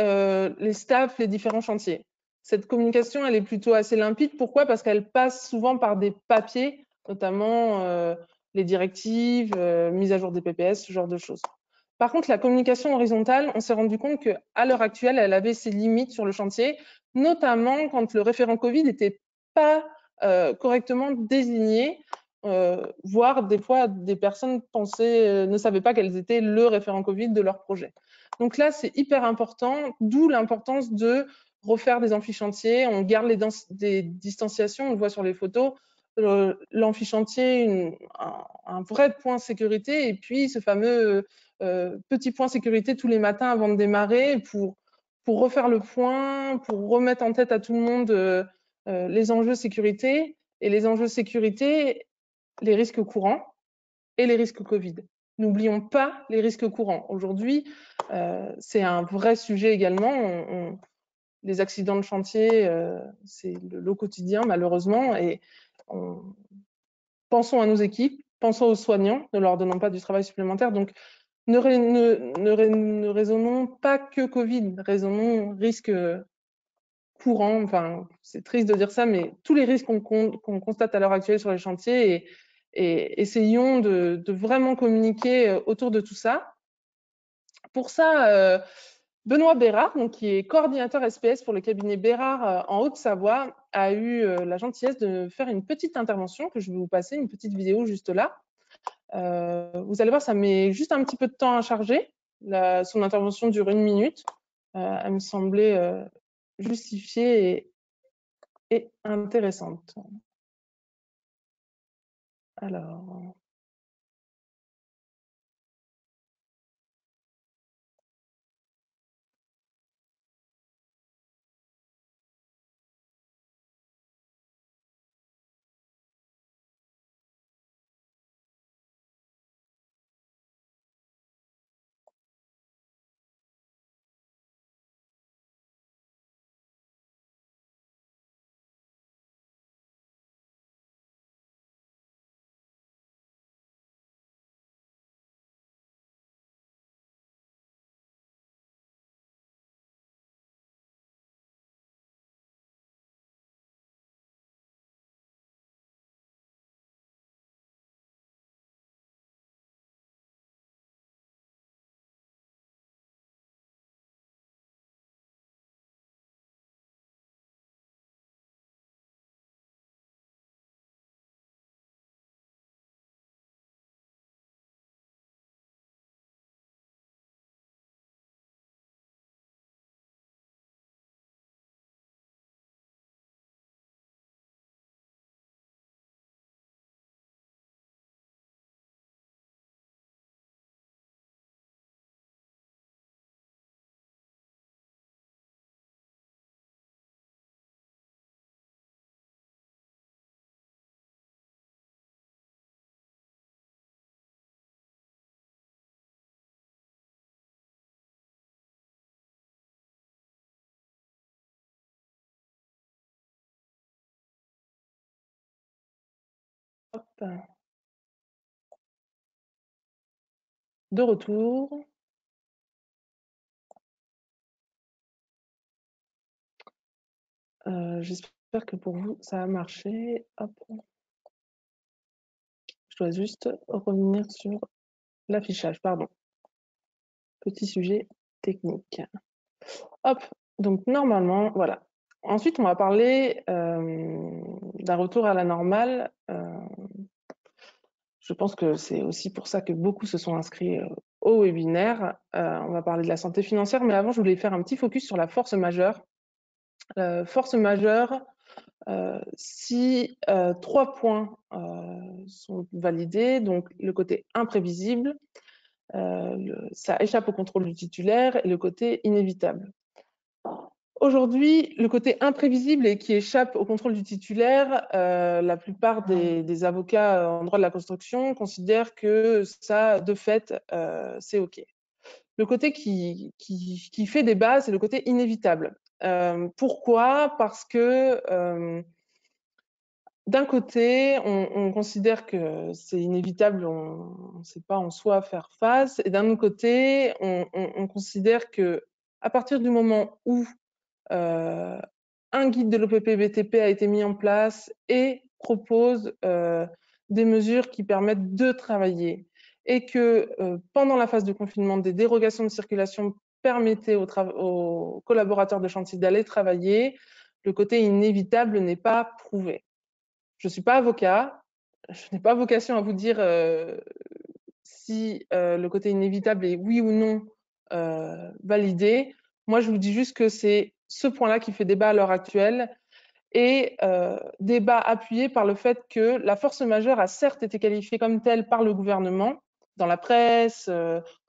les staffs, les différents chantiers. Cette communication, elle est plutôt assez limpide. Pourquoi? Parce qu'elle passe souvent par des papiers, notamment les directives, mise à jour des PPS, ce genre de choses. Par contre, la communication horizontale, on s'est rendu compte qu'à l'heure actuelle, elle avait ses limites sur le chantier, notamment quand le référent Covid n'était pas correctement désigné, voire des fois des personnes ne savaient pas qu'elles étaient le référent Covid de leur projet. Donc là, c'est hyper important, d'où l'importance de refaire des amphichantiers. On garde des distanciations, on le voit sur les photos. L'amphichantier, un vrai point sécurité, et puis ce fameux petit point sécurité tous les matins avant de démarrer pour refaire le point, pour remettre en tête à tout le monde les enjeux sécurité. Et les enjeux sécurité, les risques courants et les risques Covid. N'oublions pas les risques courants. Aujourd'hui, c'est un vrai sujet également. Les accidents de chantier, c'est le quotidien, malheureusement. Et pensons à nos équipes, pensons aux soignants, ne leur donnons pas du travail supplémentaire. Donc, ne raisonnons pas que Covid, raisonnons risques courants. Enfin, c'est triste de dire ça, mais tous les risques qu'on constate à l'heure actuelle sur les chantiers et essayons de vraiment communiquer autour de tout ça. Pour ça, Benoît Bérard, donc, qui est coordinateur SPS pour le cabinet Bérard en Haute-Savoie, a eu la gentillesse de faire une petite intervention que je vais vous passer, une petite vidéo juste là. Vous allez voir, ça met juste un petit peu de temps à charger. Son intervention dure 1 minute. Elle me semblait justifiée et intéressante. Alors... De retour. J'espère que pour vous, ça a marché. Hop. Je dois juste revenir sur l'affichage, pardon. Petit sujet technique. Hop, donc normalement, voilà. Ensuite, on va parler d'un retour à la normale. Je pense que c'est aussi pour ça que beaucoup se sont inscrits au webinaire. On va parler de la santé financière, mais avant, je voulais faire un petit focus sur la force majeure. Force majeure, si 3 points sont validés, donc le côté imprévisible, ça échappe au contrôle du titulaire, et le côté inévitable. Aujourd'hui, le côté imprévisible et qui échappe au contrôle du titulaire, la plupart des avocats en droit de la construction considèrent que ça, de fait, c'est OK. Le côté qui fait débat, c'est le côté inévitable. Pourquoi? Parce que d'un côté, on considère que c'est inévitable, on ne sait pas en soi faire face, et d'un autre côté, on considère que à partir du moment où un guide de l'OPP-BTP a été mis en place et propose des mesures qui permettent de travailler, et que pendant la phase de confinement, des dérogations de circulation permettaient aux collaborateurs de chantier d'aller travailler, le côté inévitable n'est pas prouvé. Je ne suis pas avocat, je n'ai pas vocation à vous dire si le côté inévitable est oui ou non validé. Moi, je vous dis juste que c'est ce point-là qui fait débat à l'heure actuelle, et débat appuyé par le fait que la force majeure a certes été qualifiée comme telle par le gouvernement, dans la presse,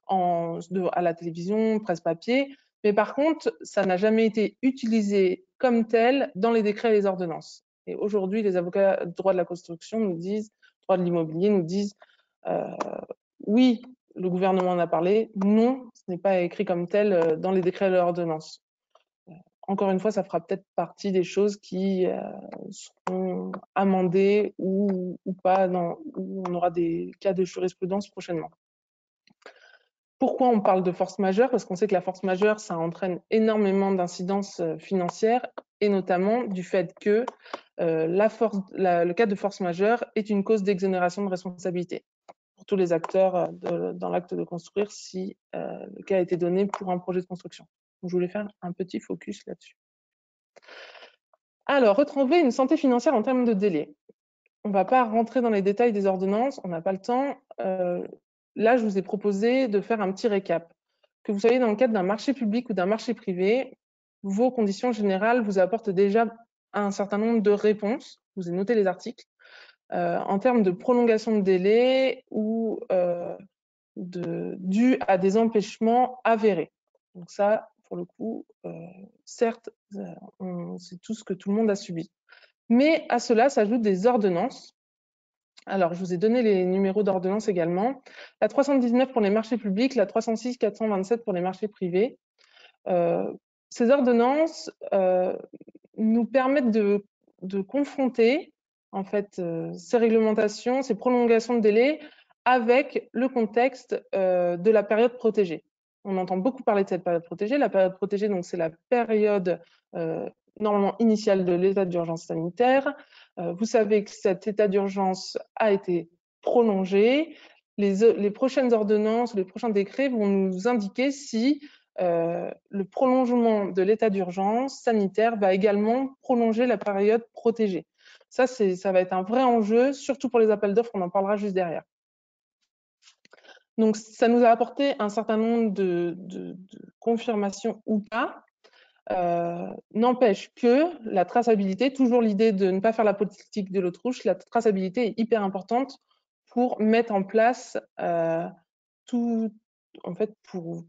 à la télévision, presse papier, mais par contre, ça n'a jamais été utilisé comme tel dans les décrets et les ordonnances. Et aujourd'hui, les avocats droit de la construction nous disent, droit de l'immobilier nous disent, oui, le gouvernement en a parlé, non, ce n'est pas écrit comme tel dans les décrets et les ordonnances. Encore une fois, ça fera peut-être partie des choses qui seront amendées ou pas, où on aura des cas de jurisprudence prochainement. Pourquoi on parle de force majeure? Parce qu'on sait que la force majeure, ça entraîne énormément d'incidences financières, et notamment du fait que le cas de force majeure est une cause d'exonération de responsabilité pour tous les acteurs dans l'acte de construire, si le cas a été donné pour un projet de construction. Donc, je voulais faire un petit focus là-dessus. Alors, retrouver une santé financière en termes de délai. On ne va pas rentrer dans les détails des ordonnances, on n'a pas le temps. Là, je vous ai proposé de faire un petit récap. Que vous soyez dans le cadre d'un marché public ou d'un marché privé, vos conditions générales vous apportent déjà un certain nombre de réponses. Je vous ai noté les articles. En termes de prolongation de délai ou dû à des empêchements avérés. Donc ça, pour le coup, certes, c'est tout ce que tout le monde a subi. Mais à cela s'ajoutent des ordonnances. Alors, je vous ai donné les numéros d'ordonnances également. La 319 pour les marchés publics, la 306 427 pour les marchés privés. Ces ordonnances nous permettent de confronter en fait ces réglementations, ces prolongations de délai avec le contexte de la période protégée. On entend beaucoup parler de cette période protégée. La période protégée, donc, c'est la période normalement initiale de l'état d'urgence sanitaire. Vous savez que cet état d'urgence a été prolongé. Les prochaines ordonnances, les prochains décrets vont nous indiquer si le prolongement de l'état d'urgence sanitaire va également prolonger la période protégée. Ça va être un vrai enjeu, surtout pour les appels d'offres, on en parlera juste derrière. Donc, ça nous a apporté un certain nombre de confirmations ou pas. N'empêche que la traçabilité, toujours l'idée de ne pas faire la politique de l'autruche, la traçabilité est hyper importante pour mettre en place pour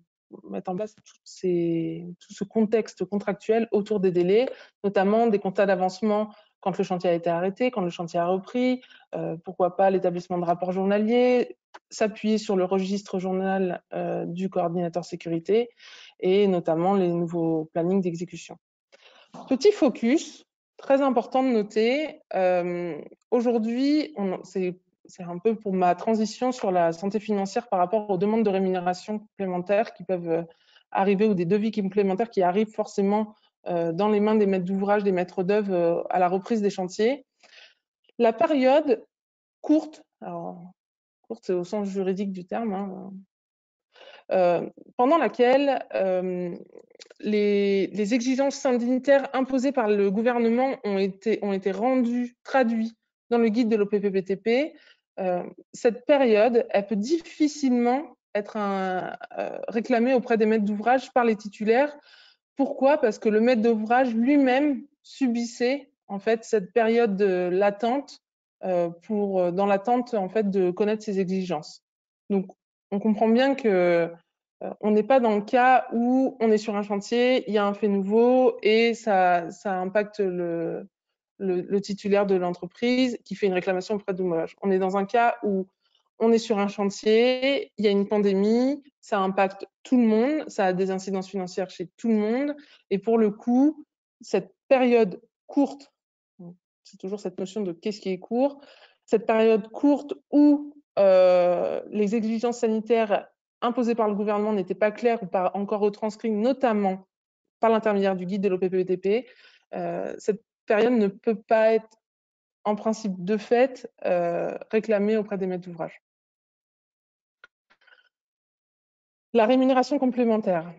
mettre en place tout ce contexte contractuel autour des délais, notamment des constats d'avancement quand le chantier a été arrêté, quand le chantier a repris, pourquoi pas l'établissement de rapports journaliers, s'appuyer sur le registre journal du coordinateur sécurité, et notamment les nouveaux plannings d'exécution. Petit focus, très important de noter, aujourd'hui, c'est c'est un peu pour ma transition sur la santé financière par rapport aux demandes de rémunération complémentaires qui peuvent arriver ou des devis complémentaires qui arrivent forcément dans les mains des maîtres d'ouvrage, des maîtres d'œuvre à la reprise des chantiers. La période courte, alors courte c'est au sens juridique du terme, pendant laquelle les exigences sanitaires imposées par le gouvernement ont été traduites dans le guide de l'OPPBTP. Cette période, elle peut difficilement être réclamée auprès des maîtres d'ouvrage par les titulaires. Pourquoi? Parce que le maître d'ouvrage lui-même subissait en fait cette période de latente dans l'attente en fait de connaître ses exigences. Donc, on comprend bien que on n'est pas dans le cas où on est sur un chantier, il y a un fait nouveau et ça impacte le titulaire de l'entreprise qui fait une réclamation auprès de l'homologage. On est dans un cas où on est sur un chantier, il y a une pandémie, ça impacte tout le monde, ça a des incidences financières chez tout le monde. Et pour le coup, cette période courte, c'est toujours cette notion de qu'est-ce qui est court, cette période courte où les exigences sanitaires imposées par le gouvernement n'étaient pas claires ou pas encore retranscrites, notamment par l'intermédiaire du guide de l'OPPBTP, cette période ne peut pas être en principe de fait réclamée auprès des maîtres d'ouvrage. La rémunération complémentaire.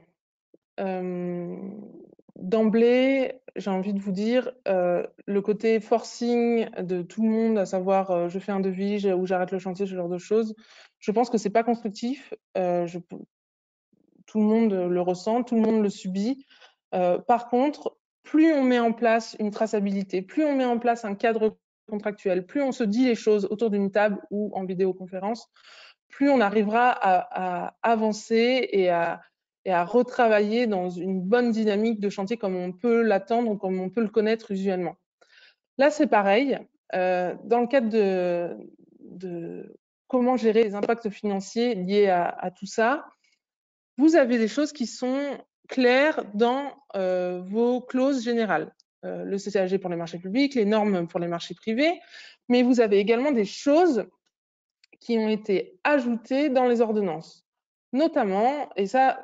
D'emblée, j'ai envie de vous dire, le côté forcing de tout le monde, à savoir je fais un devis ou j'arrête le chantier, ce genre de choses, je pense que c'est pas constructif. Tout le monde le ressent, tout le monde le subit. Par contre, plus on met en place une traçabilité, plus on met en place un cadre contractuel, plus on se dit les choses autour d'une table ou en vidéoconférence, plus on arrivera à avancer et à retravailler dans une bonne dynamique de chantier comme on peut l'attendre ou comme on peut le connaître usuellement. Là, c'est pareil. Dans le cadre de comment gérer les impacts financiers liés à tout ça, vous avez des choses qui sont claires dans vos clauses générales. Le CCAG pour les marchés publics, les normes pour les marchés privés, mais vous avez également des choses qui ont été ajoutées dans les ordonnances. Notamment, et ça,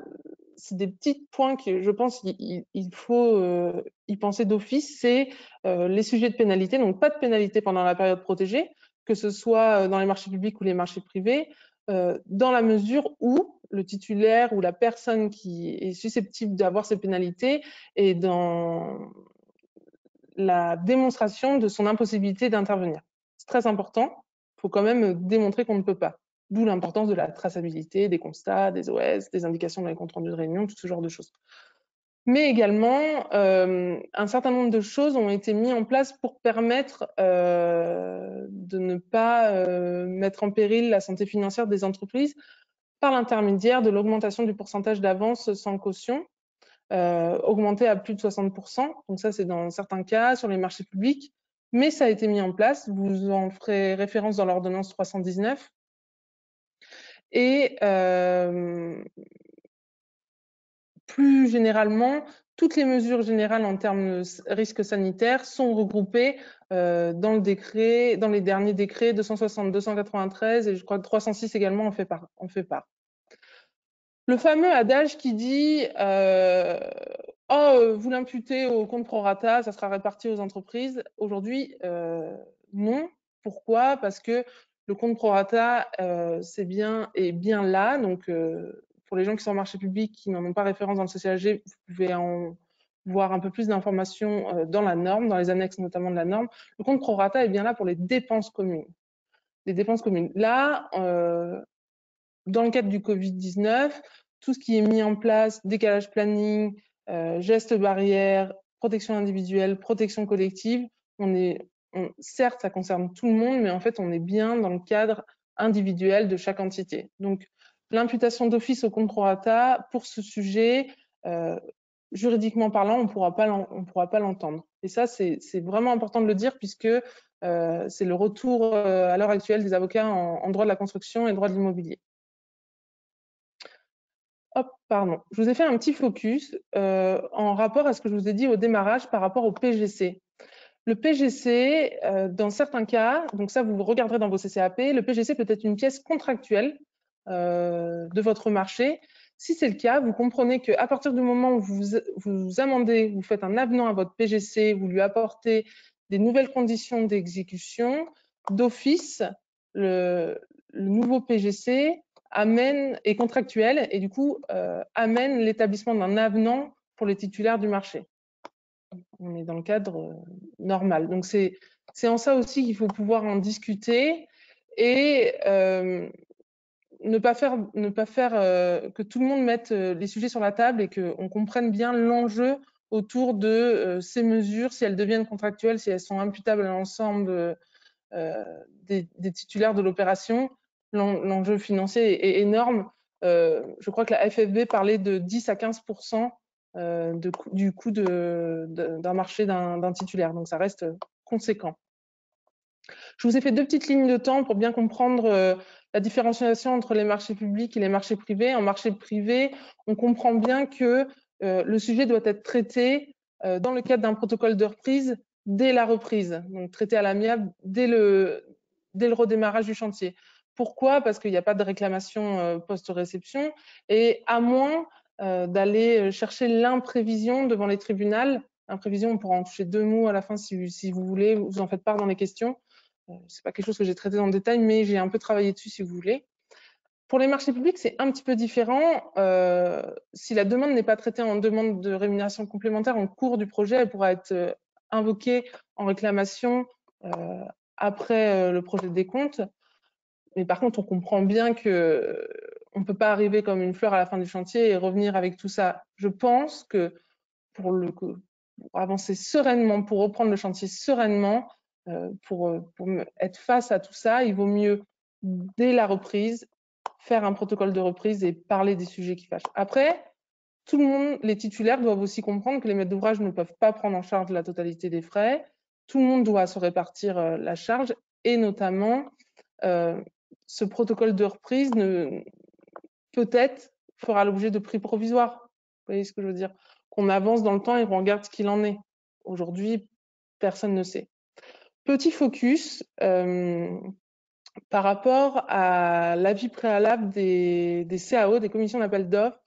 c'est des petits points que je pense qu'il faut y penser d'office, c'est les sujets de pénalité. Donc, pas de pénalité pendant la période protégée, que ce soit dans les marchés publics ou les marchés privés, dans la mesure où le titulaire ou la personne qui est susceptible d'avoir ces pénalités est dans la démonstration de son impossibilité d'intervenir. C'est très important. Il faut quand même démontrer qu'on ne peut pas. D'où l'importance de la traçabilité, des constats, des OS, des indications dans les comptes rendus de réunion, tout ce genre de choses. Mais également, un certain nombre de choses ont été mises en place pour permettre de ne pas mettre en péril la santé financière des entreprises par l'intermédiaire de l'augmentation du pourcentage d'avance sans caution, augmenté à plus de 60%. Donc ça, c'est dans certains cas sur les marchés publics. Mais ça a été mis en place. Vous en ferez référence dans l'ordonnance 319. Et plus généralement, toutes les mesures générales en termes de risques sanitaires sont regroupées dans le décret, dans les derniers décrets 260, 293 et je crois que 306 également en fait part. Le fameux adage qui dit vous l'imputez au compte prorata, ça sera réparti aux entreprises. Aujourd'hui, non. Pourquoi? Parce que le compte prorata, c'est bien là. Donc, pour les gens qui sont en marché public, qui n'en ont pas référence dans le CCAG, vous pouvez en voir un peu plus d'informations dans la norme, dans les annexes notamment de la norme. Le compte prorata est bien là pour les dépenses communes. Les dépenses communes. Là, dans le cadre du Covid-19, tout ce qui est mis en place, décalage planning, gestes barrières, protection individuelle, protection collective, certes, ça concerne tout le monde, mais en fait, on est bien dans le cadre individuel de chaque entité. Donc, l'imputation d'office au compte prorata, pour ce sujet, juridiquement parlant, on ne pourra pas l'entendre. Et ça, c'est vraiment important de le dire puisque c'est le retour à l'heure actuelle des avocats en droit de la construction et droit de l'immobilier. Hop, pardon. Je vous ai fait un petit focus en rapport à ce que je vous ai dit au démarrage par rapport au PGC. Le PGC, dans certains cas, donc ça vous regarderez dans vos CCAP, le PGC peut être une pièce contractuelle de votre marché. Si c'est le cas, vous comprenez qu'à partir du moment où vous amendez, vous faites un avenant à votre PGC, vous lui apportez des nouvelles conditions d'exécution, d'office, le nouveau PGC est contractuel et du coup amène l'établissement d'un avenant pour les titulaires du marché. On est dans le cadre normal. Donc c'est en ça aussi qu'il faut pouvoir en discuter et ne pas faire que tout le monde mette les sujets sur la table et qu'on comprenne bien l'enjeu autour de ces mesures, si elles deviennent contractuelles, si elles sont imputables à l'ensemble des titulaires de l'opération. L'enjeu financier est énorme. Je crois que la FFB parlait de 10 à 15% du coût d'un marché d'un titulaire. Donc ça reste conséquent. Je vous ai fait 2 petites lignes de temps pour bien comprendre la différenciation entre les marchés publics et les marchés privés. En marché privé, on comprend bien que le sujet doit être traité dans le cadre d'un protocole de reprise dès la reprise, donc traité à l'amiable dès le redémarrage du chantier. Pourquoi? Parce qu'il n'y a pas de réclamation post-réception et à moins d'aller chercher l'imprévision devant les tribunaux. Imprévision, on pourra en toucher 2 mots à la fin si vous voulez, vous en faites part dans les questions. C'est pas quelque chose que j'ai traité dans le détail, mais j'ai un peu travaillé dessus si vous voulez. Pour les marchés publics, c'est un petit peu différent. Si la demande n'est pas traitée en demande de rémunération complémentaire en cours du projet, elle pourra être invoquée en réclamation après le projet de décompte. Mais par contre, on comprend bien que on ne peut pas arriver comme une fleur à la fin du chantier et revenir avec tout ça. Je pense que pour avancer sereinement, pour reprendre le chantier sereinement, pour être face à tout ça, il vaut mieux, dès la reprise, faire un protocole de reprise et parler des sujets qui fâchent. Après, tout le monde, les titulaires doivent aussi comprendre que les maîtres d'ouvrage ne peuvent pas prendre en charge la totalité des frais. Tout le monde doit se répartir la charge et notamment, ce protocole de reprise peut-être fera l'objet de prix provisoires. Vous voyez ce que je veux dire? Qu'on avance dans le temps et qu'on regarde ce qu'il en est. Aujourd'hui, personne ne sait. Petit focus par rapport à l'avis préalable des CAO, des commissions d'appel d'offres.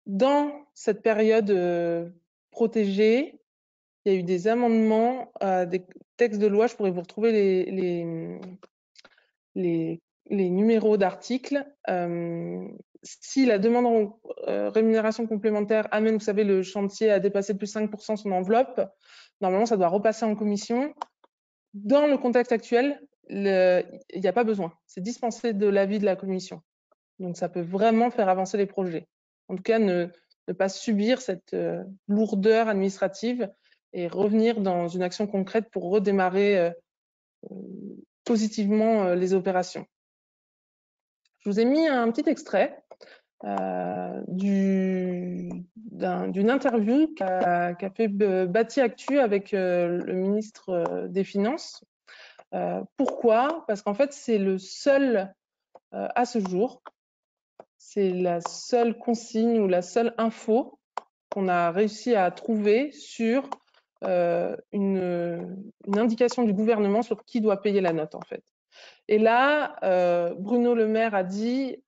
Dans cette période protégée, il y a eu des amendements à des textes de loi. Je pourrais vous retrouver les numéros d'articles. Si la demande en rémunération complémentaire amène, vous savez, le chantier à dépasser plus 5% son enveloppe, normalement, ça doit repasser en commission. Dans le contexte actuel, il n'y a pas besoin. C'est dispensé de l'avis de la commission. Donc, ça peut vraiment faire avancer les projets. En tout cas, ne pas subir cette lourdeur administrative et revenir dans une action concrète pour redémarrer positivement les opérations. Je vous ai mis un petit extrait d'une interview qu'a fait Bati Actu avec le ministre des Finances. Pourquoi? Parce qu'en fait, c'est le seul, à ce jour, c'est la seule consigne ou la seule info qu'on a réussi à trouver sur une indication du gouvernement sur qui doit payer la note, en fait. Et là, Bruno Le Maire a dit,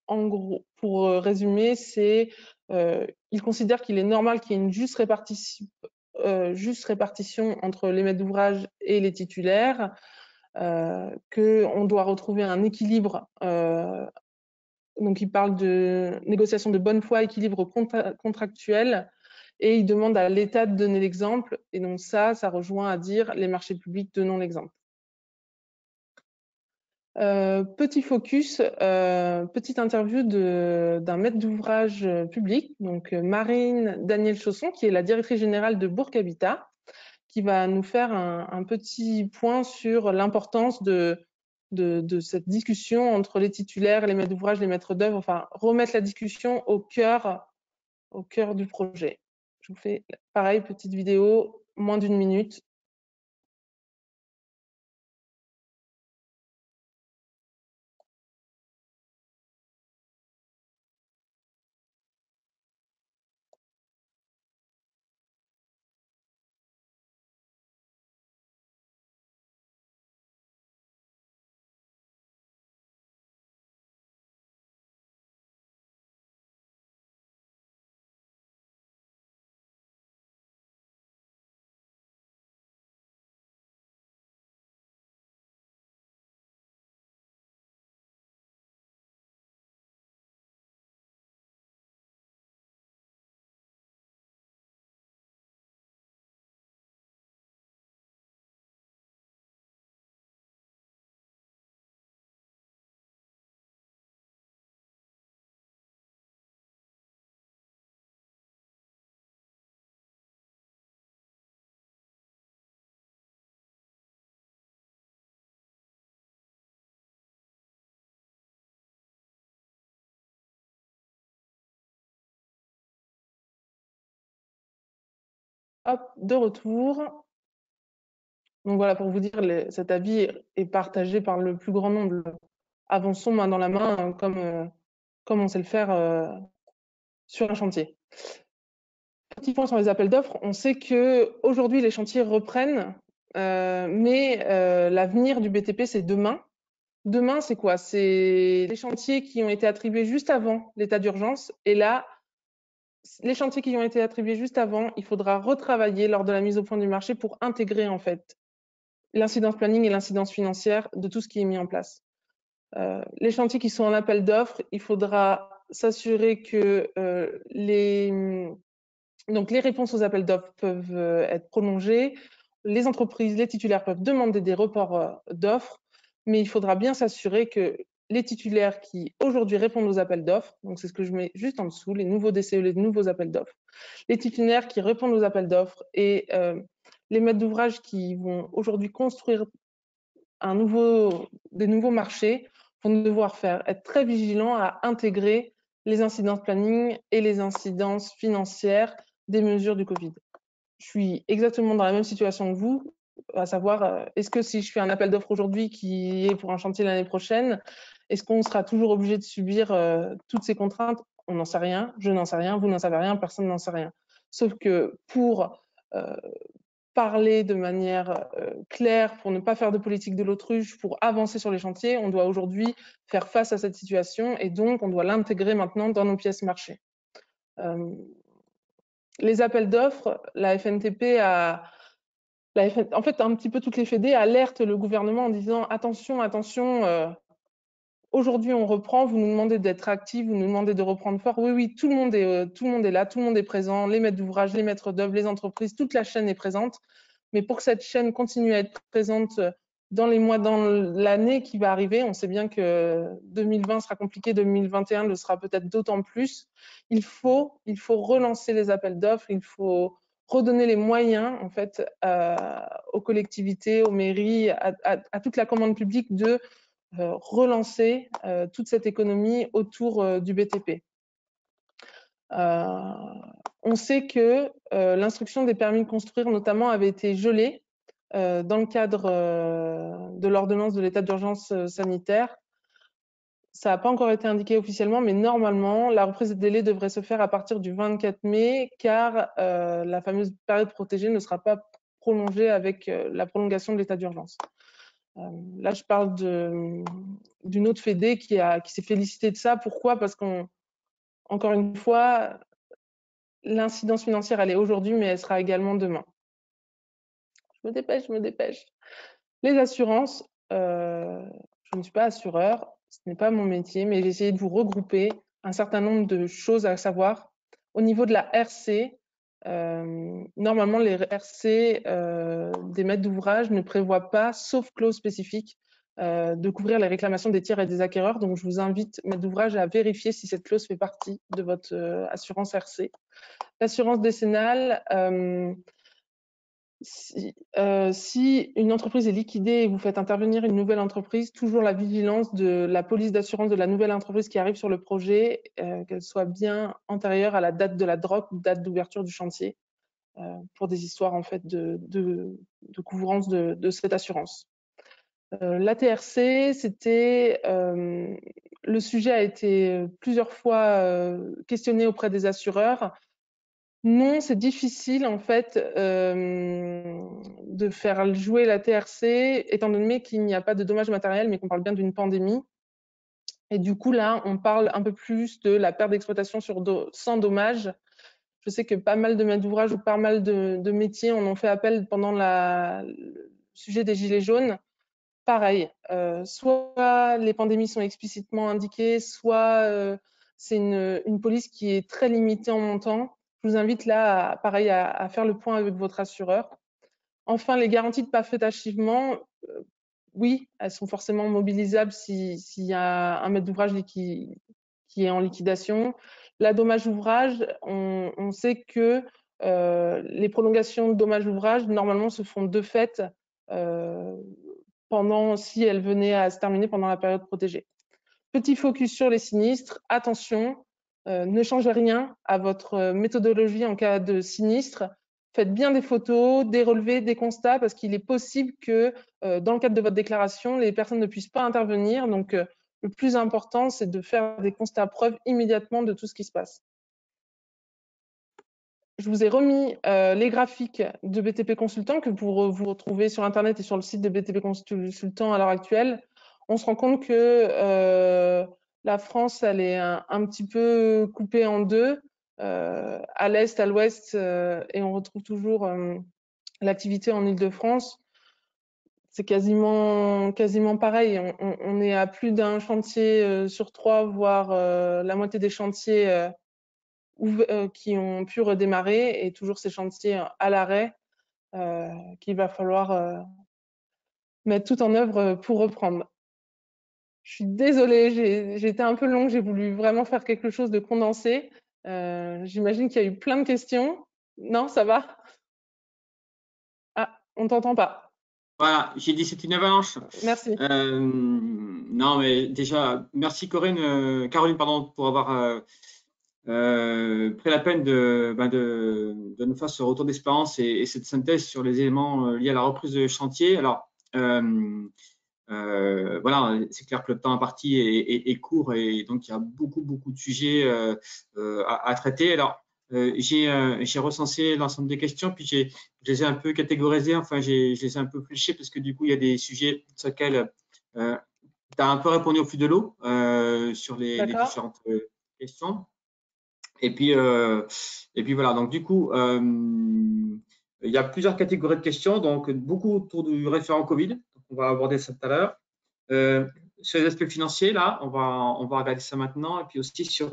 en gros, pour résumer, il considère qu'il est normal qu'il y ait une juste répartition entre les maîtres d'ouvrage et les titulaires, qu'on doit retrouver un équilibre. Donc, il parle de négociation de bonne foi, équilibre contractuel, et il demande à l'État de donner l'exemple. Et donc ça rejoint à dire les marchés publics, donnons l'exemple. Petit focus, petite interview d'un maître d'ouvrage public, donc Marine Daniel Chausson, qui est la directrice générale de Bourg Habitat, qui va nous faire un petit point sur l'importance de cette discussion entre les titulaires, les maîtres d'ouvrage, les maîtres d'œuvre, enfin remettre la discussion au cœur du projet. Je vous fais pareil, petite vidéo, moins d'1 minute. Hop, de retour. Donc voilà, pour vous dire, cet avis est partagé par le plus grand nombre. Avançons main dans la main, comme on sait le faire sur un chantier. Petit point sur les appels d'offres. On sait qu'aujourd'hui, les chantiers reprennent, mais l'avenir du BTP, c'est demain. Demain, c'est quoi? C'est les chantiers qui ont été attribués juste avant l'état d'urgence. Et là, les chantiers qui ont été attribués juste avant, il faudra retravailler lors de la mise au point du marché pour intégrer en fait l'incidence planning et l'incidence financière de tout ce qui est mis en place. Les chantiers qui sont en appel d'offres, il faudra s'assurer que les réponses aux appels d'offres peuvent être prolongées. Les entreprises, les titulaires peuvent demander des reports d'offres, mais il faudra bien s'assurer que les titulaires qui aujourd'hui répondent aux appels d'offres, donc c'est ce que je mets juste en dessous, les nouveaux DCE, les nouveaux appels d'offres, les titulaires qui répondent aux appels d'offres et les maîtres d'ouvrage qui vont aujourd'hui construire des nouveaux marchés vont devoir être très vigilants à intégrer les incidences planning et les incidences financières des mesures du Covid. Je suis exactement dans la même situation que vous, à savoir, est-ce que si je fais un appel d'offres aujourd'hui qui est pour un chantier l'année prochaine, est-ce qu'on sera toujours obligé de subir toutes ces contraintes? On n'en sait rien, je n'en sais rien, vous n'en savez rien, personne n'en sait rien. Sauf que pour parler de manière claire, pour ne pas faire de politique de l'autruche, pour avancer sur les chantiers, on doit aujourd'hui faire face à cette situation et donc on doit l'intégrer maintenant dans nos pièces marché. Les appels d'offres, la FNTP en fait, un petit peu toutes les FED alertent le gouvernement en disant attention, attention, aujourd'hui on reprend, vous nous demandez d'être actifs, vous nous demandez de reprendre fort. Oui, oui, tout le monde est là, tout le monde est présent, les maîtres d'ouvrage, les maîtres d'œuvre, les entreprises, toute la chaîne est présente. Mais pour que cette chaîne continue à être présente dans les mois, dans l'année qui va arriver, on sait bien que 2020 sera compliqué, 2021 le sera peut-être d'autant plus. Il faut relancer les appels d'offres, il faut redonner les moyens en fait aux collectivités, aux mairies, à toute la commande publique de relancer toute cette économie autour du BTP. On sait que l'instruction des permis de construire notamment avait été gelée dans le cadre de l'ordonnance de l'état d'urgence sanitaire. Ça n'a pas encore été indiqué officiellement, mais normalement, la reprise des délais devrait se faire à partir du 24 mai, car la fameuse période protégée ne sera pas prolongée avec la prolongation de l'état d'urgence. Là, je parle d'une autre FED qui s'est félicitée de ça. Pourquoi? Parce qu'encore une fois, l'incidence financière, elle est aujourd'hui, mais elle sera également demain. Je me dépêche. Les assurances, je ne suis pas assureur, ce n'est pas mon métier, mais j'ai essayé de vous regrouper un certain nombre de choses à savoir. Au niveau de la RC, normalement, les RC des maîtres d'ouvrage ne prévoient pas, sauf clause spécifique, de couvrir les réclamations des tiers et des acquéreurs. Donc, je vous invite, maîtres d'ouvrage, à vérifier si cette clause fait partie de votre assurance RC. L'assurance décennale, si une entreprise est liquidée et vous faites intervenir une nouvelle entreprise, toujours la vigilance de la police d'assurance de la nouvelle entreprise qui arrive sur le projet, qu'elle soit bien antérieure à la date de la DROC, date d'ouverture du chantier, pour des histoires en fait de couvrance de cette assurance. La TRC, le sujet a été plusieurs fois questionné auprès des assureurs. Non, c'est difficile en fait de faire jouer la TRC, étant donné qu'il n'y a pas de dommages matériels, mais qu'on parle bien d'une pandémie. Et du coup, là, on parle un peu plus de la perte d'exploitation sans dommage. Je sais que pas mal de maîtres d'ouvrage ou pas mal de métiers en ont fait appel pendant le sujet des gilets jaunes. Pareil, soit les pandémies sont explicitement indiquées, soit c'est une police qui est très limitée en montant. Je vous invite là, pareil, à faire le point avec votre assureur. Enfin, les garanties de parfaitement, oui, elles sont forcément mobilisables s'il y a un maître d'ouvrage qui est en liquidation. La dommage ouvrage, on sait que les prolongations de dommage ouvrage, normalement, se font de fait si elles venaient à se terminer pendant la période protégée. Petit focus sur les sinistres. Attention, ne changez rien à votre méthodologie en cas de sinistre. faites bien des photos, des relevés, des constats, parce qu'il est possible que dans le cadre de votre déclaration, les personnes ne puissent pas intervenir. Donc, le plus important, c'est de faire des constats à preuve immédiatement de tout ce qui se passe. Je vous ai remis les graphiques de BTP Consultant que vous retrouvez sur Internet et sur le site de BTP Consultant à l'heure actuelle. On se rend compte que la France, elle est un petit peu coupée en deux, à l'est, à l'ouest, et on retrouve toujours l'activité en Île-de-France. C'est quasiment pareil. On est à plus d'un chantier sur 3, voire la moitié des chantiers qui ont pu redémarrer, et toujours ces chantiers à l'arrêt qu'il va falloir mettre tout en œuvre pour reprendre. Je suis désolée, j'ai été un peu longue, j'ai voulu vraiment faire quelque chose de condensé. J'imagine qu'il y a eu plein de questions. Non, ça va? Ah, on t'entend pas. Voilà, j'ai dit c'est une avalanche. Merci. Non, mais déjà, merci Caroline, pardon, pour avoir pris la peine de nous faire ce retour d'expérience et cette synthèse sur les éléments liés à la reprise de chantier. Alors, voilà, c'est clair que le temps imparti est court et donc il y a beaucoup de sujets à traiter. Alors, j'ai recensé l'ensemble des questions, puis je les ai un peu catégorisées, enfin, je les ai un peu fléchées parce que du coup, il y a des sujets sur lesquels tu as un peu répondu au fil de l'eau sur les différentes questions. Et puis voilà, donc du coup, il y a plusieurs catégories de questions, donc beaucoup autour du référent Covid, donc on va aborder ça tout à l'heure. Sur les aspects financiers, là, on va regarder ça maintenant, et puis aussi sur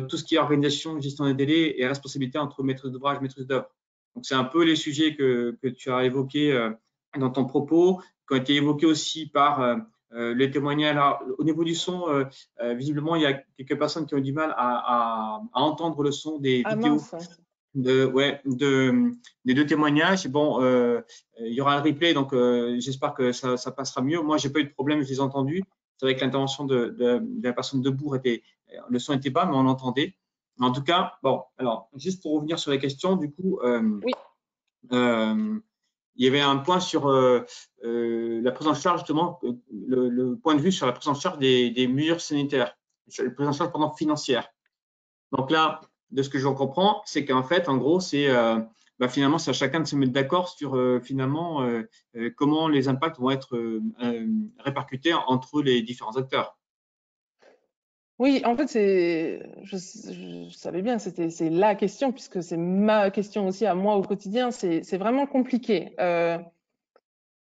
tout ce qui est organisation, gestion des délais et responsabilité entre maîtrise d'ouvrage et maîtrise d'œuvre. Donc, c'est un peu les sujets que tu as évoqués dans ton propos, qui ont été évoqués aussi par les témoignages. Alors, au niveau du son, visiblement, il y a quelques personnes qui ont du mal à entendre le son des vidéos des deux témoignages. Bon, il y aura un replay, donc j'espère que ça passera mieux. Moi, j'ai pas eu de problème, je les ai entendus. C'est vrai que l'intervention de la personne de Bourg le son était bas, mais on l'entendait. En tout cas, bon, alors, juste pour revenir sur les questions, du coup, Oui. Il y avait un point sur la prise en charge, justement, le point de vue sur la prise en charge des mesures sanitaires, sur la prise en charge financière. Donc là, de ce que j'en comprends, c'est qu'en fait, en gros, c'est finalement, c'est à chacun de se mettre d'accord sur finalement comment les impacts vont être répercutés entre les différents acteurs. Oui, en fait, je savais bien que c'est la question, puisque c'est ma question aussi à moi au quotidien. C'est vraiment compliqué.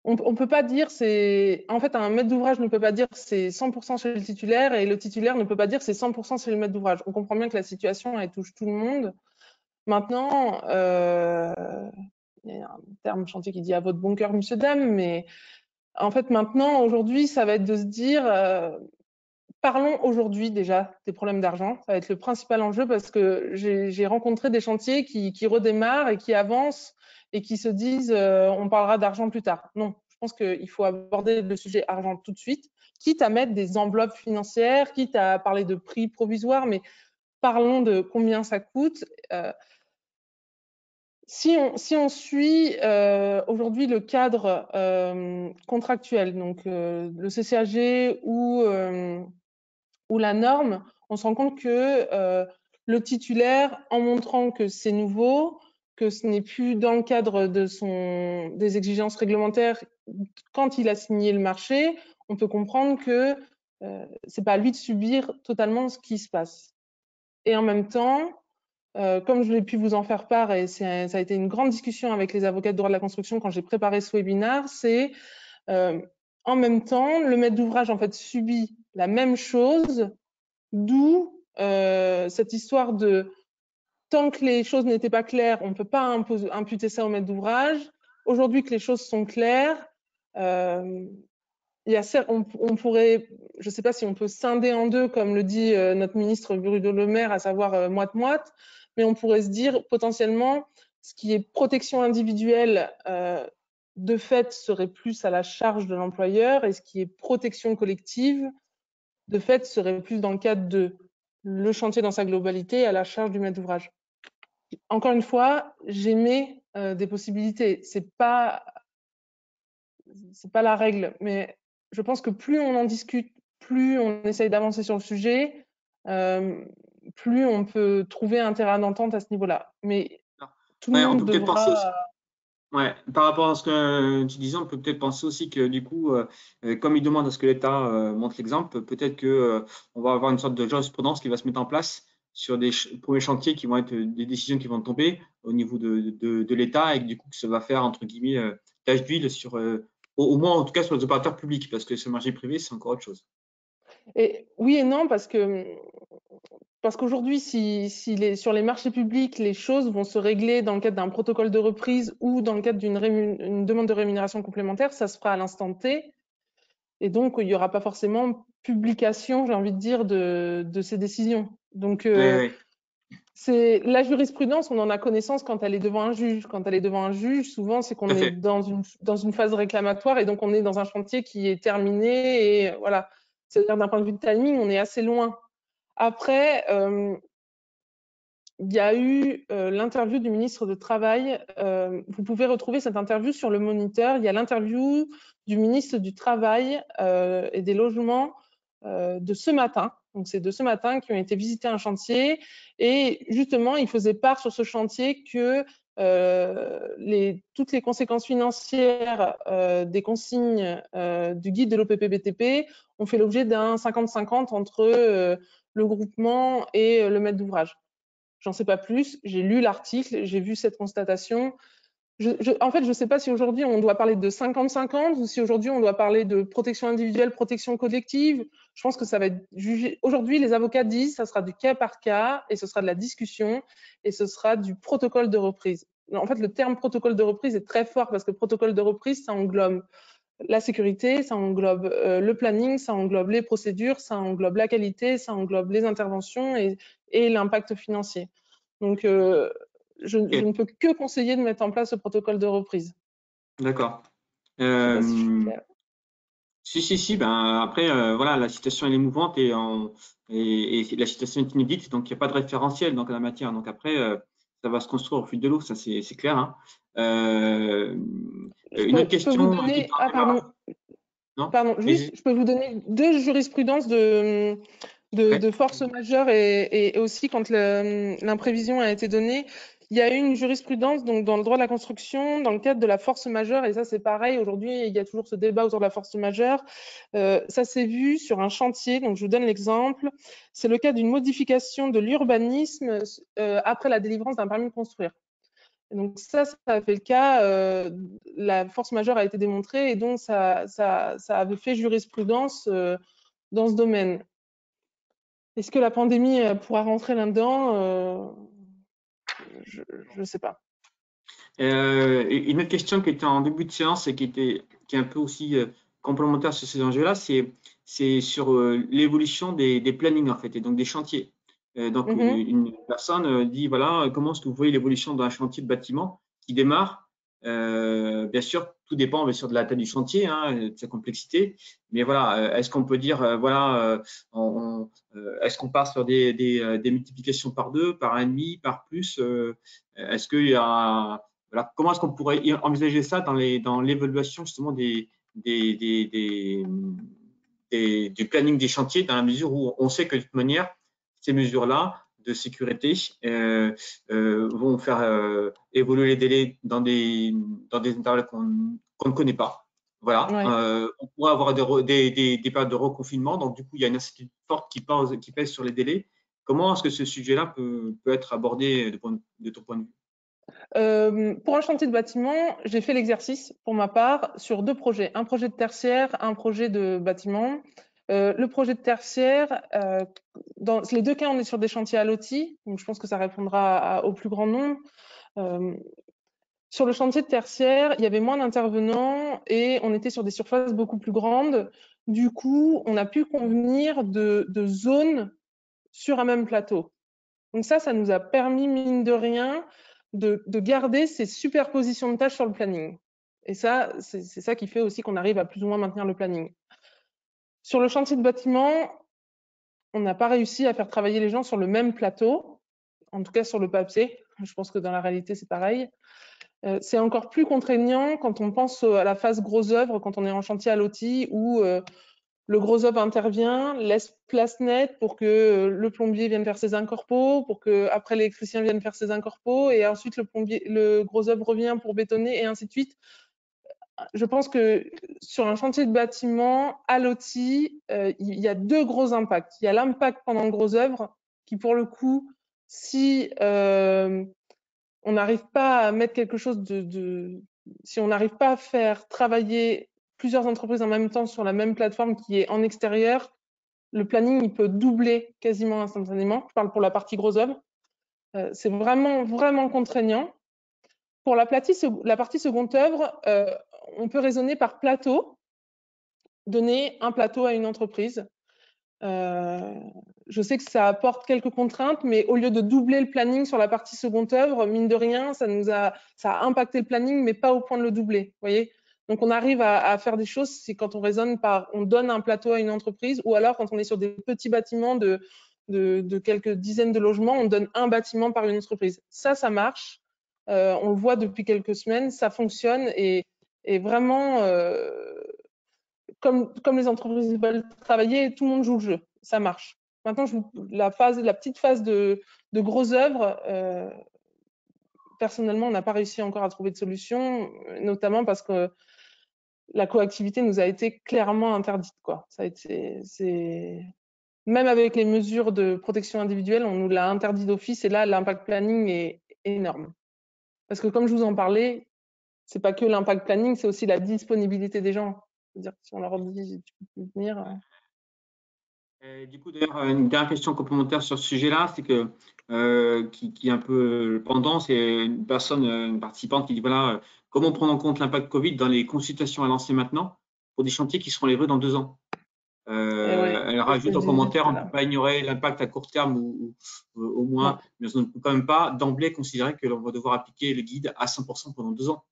On peut pas dire en fait, un maître d'ouvrage ne peut pas dire c'est 100% chez le titulaire, et le titulaire ne peut pas dire c'est 100% chez le maître d'ouvrage. On comprend bien que la situation, elle touche tout le monde. Maintenant, il y a un terme chantier qui dit à votre bon cœur, monsieur, dame, mais en fait, maintenant, aujourd'hui, ça va être de se dire, parlons aujourd'hui déjà des problèmes d'argent. Ça va être le principal enjeu, parce que j'ai rencontré des chantiers qui redémarrent et qui avancent et qui se disent on parlera d'argent plus tard. Non, je pense qu'il faut aborder le sujet argent tout de suite, quitte à mettre des enveloppes financières, quitte à parler de prix provisoires, mais parlons de combien ça coûte. Si on suit aujourd'hui le cadre contractuel, donc le CCAG ou la norme, on se rend compte que le titulaire, en montrant que c'est nouveau, que ce n'est plus dans le cadre des exigences réglementaires quand il a signé le marché, on peut comprendre que c'est pas à lui de subir totalement ce qui se passe. Et en même temps, comme je l'ai pu vous en faire part, et ça a été une grande discussion avec les avocats de droit de la construction quand j'ai préparé ce webinaire, c'est en même temps, le maître d'ouvrage en fait subit la même chose, d'où cette histoire de tant que les choses n'étaient pas claires, on ne peut pas imputer ça au maître d'ouvrage. Aujourd'hui que les choses sont claires, on pourrait, je ne sais pas si on peut scinder en deux, comme le dit notre ministre Bruno Le Maire, à savoir moite-moite, mais on pourrait se dire potentiellement ce qui est protection individuelle de fait serait plus à la charge de l'employeur, et ce qui est protection collective de fait serait plus dans le cadre de le chantier dans sa globalité à la charge du maître d'ouvrage. encore une fois, j'émets des possibilités. C'est pas la règle, mais je pense que plus on en discute, plus on essaye d'avancer sur le sujet, plus on peut trouver un terrain d'entente à ce niveau-là. Mais tout le Ouais, on monde peut peut-être penser devra. Ouais, par rapport à ce que tu disais, on peut peut-être penser aussi que du coup, comme il demande à ce que l'État montre l'exemple, peut-être que on va avoir une sorte de jurisprudence qui va se mettre en place sur des premiers chantiers qui vont être des décisions qui vont tomber au niveau de l'État et que du coup, que ça va faire entre guillemets tache d'huile sur, au moins en tout cas sur les opérateurs publics, parce que sur le marché privé, c'est encore autre chose. Et oui et non, parce qu'aujourd'hui, sur les marchés publics, les choses vont se régler dans le cadre d'un protocole de reprise ou dans le cadre d'une demande de rémunération complémentaire, ça se fera à l'instant T. Et donc, il n'y aura pas forcément publication, j'ai envie de dire, de ces décisions. Donc, Oui, oui, c'est la jurisprudence, on en a connaissance quand elle est devant un juge. Quand elle est devant un juge, souvent, c'est tout qu'on à est fait. dans une phase réclamatoire et donc on est dans un chantier qui est terminé. Et voilà. C'est-à-dire, d'un point de vue de timing, on est assez loin. Après, il y a eu l'interview du ministre du Travail. Vous pouvez retrouver cette interview sur le Moniteur. Il y a l'interview du ministre du Travail et des Logements de ce matin. Donc, c'est de ce matin qui ont été visités un chantier. Et justement, il faisait part sur ce chantier que toutes les conséquences financières des consignes du guide de l'OPP-BTP ont fait l'objet d'un 50-50 entre le groupement et le maître d'ouvrage. J'en sais pas plus. J'ai lu l'article, j'ai vu cette constatation. En fait, je ne sais pas si aujourd'hui on doit parler de 50-50 ou si aujourd'hui on doit parler de protection individuelle, protection collective. Je pense que ça va être jugé. Aujourd'hui, les avocats disent que ça sera du cas par cas et ce sera de la discussion et ce sera du protocole de reprise. En fait, le terme protocole de reprise est très fort parce que protocole de reprise, ça englobe la sécurité, ça englobe le planning, ça englobe les procédures, ça englobe la qualité, ça englobe les interventions et l'impact financier. Donc, je Ok, ne peux que conseiller de mettre en place ce protocole de reprise. d'accord. Je ne sais pas si je suis Euh, claire. Si, si, si, ben après, voilà, la situation elle est mouvante et la situation est inédite, donc il n'y a pas de référentiel donc, en la matière. Donc après, ça va se construire au fil de l'eau, ça c'est clair. Hein. Euh, une autre Je peux vous question qui donner, tend à pardon, démarrer, non? juste, je peux vous donner deux jurisprudences Ouais, de force majeure et aussi quand l'imprévision a été donnée. Il y a eu une jurisprudence donc, dans le droit de la construction dans le cadre de la force majeure, et ça c'est pareil, aujourd'hui il y a toujours ce débat autour de la force majeure. Ça s'est vu sur un chantier, donc je vous donne l'exemple. C'est le cas d'une modification de l'urbanisme après la délivrance d'un permis de construire. Et donc ça a fait le cas, la force majeure a été démontrée et donc ça avait fait jurisprudence dans ce domaine. Est-ce que la pandémie pourra rentrer là-dedans Je ne sais pas. une autre question qui était en début de séance et qui est un peu aussi complémentaire sur ces enjeux-là, c'est sur l'évolution des plannings en fait et donc des chantiers. Donc Mhm. une personne dit voilà comment est-ce que vous voyez l'évolution d'un chantier de bâtiment qui démarre. Bien sûr, tout dépend bien sûr de la taille du chantier, hein, de sa complexité. Mais voilà, est-ce qu'on peut dire voilà, est-ce qu'on part sur des multiplications par deux, par un demi, par plus est-ce qu'il y a voilà, comment est-ce qu'on pourrait envisager ça dans l'évaluation justement des, des, des, du planning des chantiers, dans la mesure où on sait que de toute manière, ces mesures-là de sécurité vont faire évoluer les délais dans des intervalles qu'on ne connaît pas. Voilà. Ouais. On pourrait avoir des périodes de reconfinement, donc du coup, il y a une incertitude forte qui pèse sur les délais. Comment est-ce que ce sujet-là peut être abordé de ton point de vue? Pour un chantier de bâtiment, j'ai fait l'exercice pour ma part sur deux projets, un projet de tertiaire, un projet de bâtiment. Le projet de tertiaire, dans les deux cas, on est sur des chantiers à lotis, donc je pense que ça répondra au plus grand nombre. Euh, Sur le chantier de tertiaire, il y avait moins d'intervenants et on était sur des surfaces beaucoup plus grandes. Du coup, on a pu convenir de zones sur un même plateau. Donc ça nous a permis, mine de rien, de garder ces superpositions de tâches sur le planning. Et ça, c'est ça qui fait aussi qu'on arrive à plus ou moins maintenir le planning. Sur le chantier de bâtiment, on n'a pas réussi à faire travailler les gens sur le même plateau, en tout cas sur le papier. Je pense que dans la réalité, c'est pareil. C'est encore plus contraignant quand on pense à la phase gros œuvre, quand on est en chantier à l'OTI, où le gros œuvre intervient, laisse place nette pour que le plombier vienne faire ses incorpos, pour que après l'électricien vienne faire ses incorpos, et ensuite le gros œuvre revient pour bétonner, et ainsi de suite. Je pense que sur un chantier de bâtiment, à l'OTI, il y a deux gros impacts. Il y a l'impact pendant le gros œuvre, qui pour le coup, si on n'arrive pas à mettre quelque chose si on n'arrive pas à faire travailler plusieurs entreprises en même temps sur la même plateforme qui est en extérieur, le planning il peut doubler quasiment instantanément. Je parle pour la partie gros œuvre. C'est vraiment, vraiment contraignant. Pour la partie seconde œuvre, on peut raisonner par plateau, donner un plateau à une entreprise. Je sais que ça apporte quelques contraintes, mais au lieu de doubler le planning sur la partie seconde œuvre, mine de rien, ça a impacté le planning, mais pas au point de le doubler. Vous voyez ? Donc, on arrive à faire des choses, c'est quand on raisonne on donne un plateau à une entreprise, ou alors quand on est sur des petits bâtiments de quelques dizaines de logements, on donne un bâtiment par une entreprise. Ça marche. On le voit depuis quelques semaines, ça fonctionne et vraiment, comme les entreprises veulent travailler, tout le monde joue le jeu. Ça marche. Maintenant, la petite phase de grosses œuvres, personnellement, on n'a pas réussi encore à trouver de solution, notamment parce que la coactivité nous a été clairement interdite, quoi. Même avec les mesures de protection individuelle, on nous l'a interdit d'office et là, l'impact planning est énorme. Parce que comme je vous en parlais, c'est pas que l'impact planning, c'est aussi la disponibilité des gens. C'est-à-dire que si on leur dit tu peux plus venir. Et du coup, d'ailleurs, une dernière question complémentaire sur ce sujet-là, c'est que qui est un peu pendant, c'est une personne, une participante qui dit voilà, comment prendre en compte l'impact Covid dans les consultations à lancer maintenant pour des chantiers qui seront livrés dans 2 ans. Ouais, Elle c'est ce que rajoute je en disais commentaire, tout à on ne peut l'heure. pas ignorer l'impact à court terme ou au Non. moins, mais on ne peut quand même pas d'emblée considérer que l'on va devoir appliquer le guide à 100% pendant 2 ans.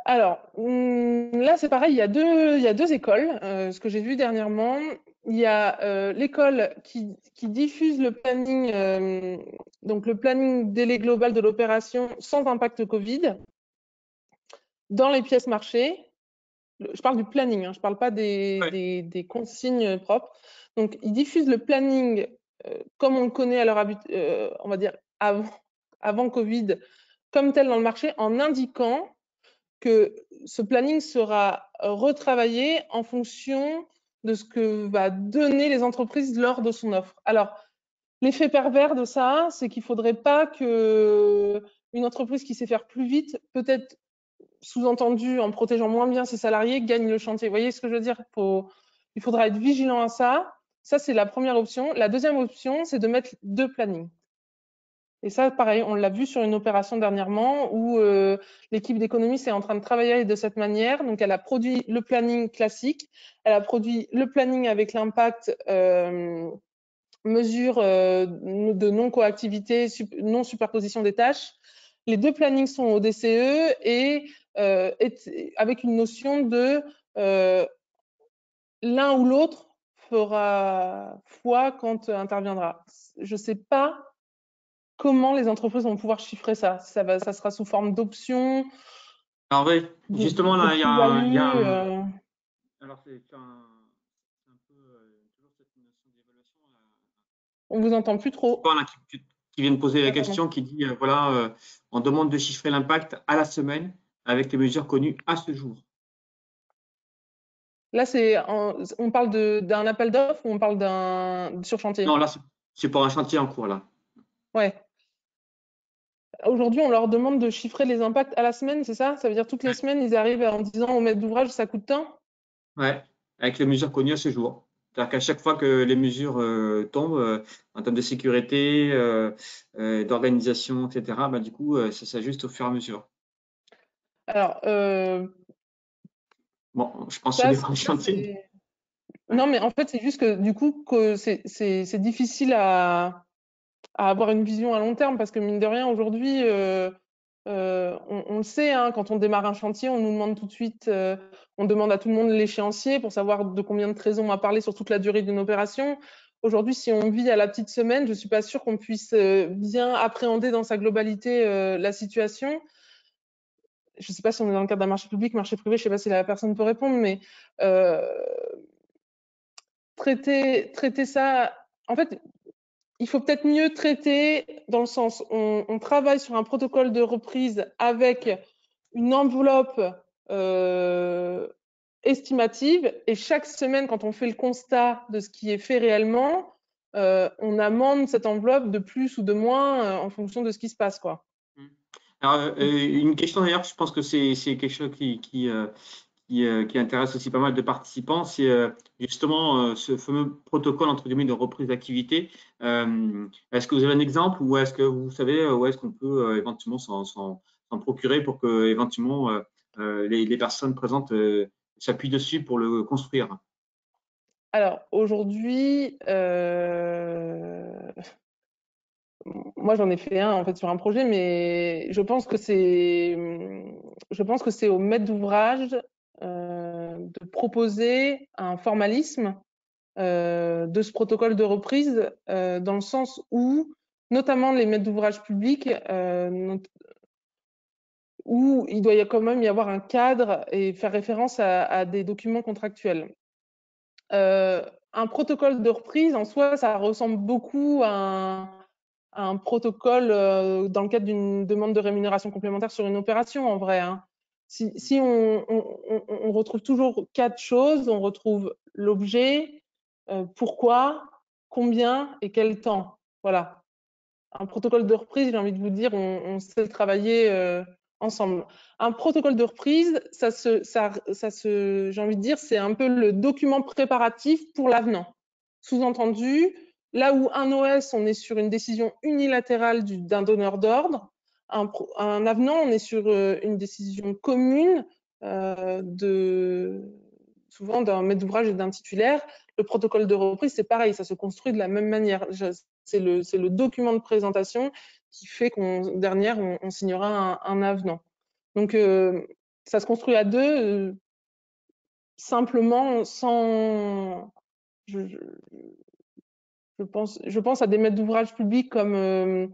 Alors, là, c'est pareil, il y a deux écoles. Ce que j'ai vu dernièrement, il y a l'école qui diffuse le planning, donc le planning délai global de l'opération sans impact Covid dans les pièces marchées. Je parle du planning, hein, je ne parle pas des consignes propres. Donc, ils diffusent le planning comme on le connaît à leur on va dire avant Covid, comme tel dans le marché, en indiquant que ce planning sera retravaillé en fonction de ce que va donner les entreprises lors de son offre. Alors, l'effet pervers de ça, c'est qu'il ne faudrait pas qu'une entreprise qui sait faire plus vite, peut-être sous-entendu en protégeant moins bien ses salariés, gagne le chantier. Vous voyez ce que je veux dire ? Il faudra être vigilant à ça. Ça, c'est la première option. La deuxième option, c'est de mettre 2 plannings. Et ça, pareil, on l'a vu sur une opération dernièrement où l'équipe d'économiste est en train de travailler de cette manière. Donc, elle a produit le planning classique, elle a produit le planning avec l'impact mesure de non-coactivité, non-superposition des tâches. Les 2 plannings sont au DCE et avec une notion de l'un ou l'autre fera foi quand interviendra. Je ne sais pas comment les entreprises vont pouvoir chiffrer ça. Ça sera sous forme d'options, Alors oui, justement, de là, plus-value. alors c'est un peu toujours cette notion d'évaluation. On vous entend plus trop. Là, qui vient de poser la Ah, pardon. question, qui dit voilà, on demande de chiffrer l'impact à la semaine avec les mesures connues à ce jour. Là, on parle d'un appel d'offres ou on parle d'un sur chantier? Non, là, c'est pour un chantier en cours, là. Ouais. Aujourd'hui, on leur demande de chiffrer les impacts à la semaine, c'est ça? Ça veut dire toutes les semaines, ils arrivent en disant au maître d'ouvrage, ça coûte tant? Ouais, avec les mesures connues à ce jour. C'est-à-dire qu'à chaque fois que les mesures tombent, en termes de sécurité, d'organisation, etc., bah, du coup, ça s'ajuste au fur et à mesure. Alors, Bon, je pense que ça ça, dépend du chantier. Ouais. non, mais en fait, c'est juste que du coup, que c'est difficile à avoir une vision à long terme parce que mine de rien, aujourd'hui, on le sait, hein, quand on démarre un chantier, on nous demande tout de suite, on demande à tout le monde l'échéancier pour savoir de combien de trésors on va parler sur toute la durée d'une opération. aujourd'hui, si on vit à la petite semaine, je ne suis pas sûre qu'on puisse bien appréhender dans sa globalité la situation. Je ne sais pas si on est dans le cadre d'un marché public, marché privé, je ne sais pas si la personne peut répondre, mais traiter ça, en fait, il faut peut-être mieux traiter dans le sens, on travaille sur un protocole de reprise avec une enveloppe estimative, et chaque semaine, quand on fait le constat de ce qui est fait réellement, on amende cette enveloppe de plus ou de moins en fonction de ce qui se passe, quoi. Alors, une question d'ailleurs, je pense que c'est quelque chose qui intéresse aussi pas mal de participants, c'est justement ce fameux protocole entre guillemets de reprise d'activité. Est-ce que vous avez un exemple ou est-ce que vous savez où est-ce qu'on peut éventuellement s'en procurer pour que éventuellement les personnes présentes s'appuient dessus pour le construire? Alors aujourd'hui, moi j'en ai fait un en fait sur un projet, mais je pense que c'est au maître d'ouvrage de proposer un formalisme de ce protocole de reprise dans le sens où, notamment les maîtres d'ouvrage publics, où il doit quand même y avoir un cadre et faire référence à des documents contractuels. Un protocole de reprise, en soi, ça ressemble beaucoup à un protocole dans le cadre d'une demande de rémunération complémentaire sur une opération, en vrai. Hein. Si on retrouve toujours 4 choses, on retrouve l'objet, pourquoi, combien et quel temps. Voilà. Un protocole de reprise, j'ai envie de vous dire, on sait travailler ensemble. Un protocole de reprise, j'ai envie de dire, c'est un peu le document préparatif pour l'avenant. Sous-entendu, là où un OS, on est sur une décision unilatérale d'un donneur d'ordre, un avenant, on est sur une décision commune souvent d'un maître d'ouvrage et d'un titulaire. Le protocole de reprise, c'est pareil, ça se construit de la même manière. C'est le document de présentation qui fait qu'on derrière on signera un avenant. Donc ça se construit à deux, simplement sans. Je pense à des maîtres d'ouvrage publics comme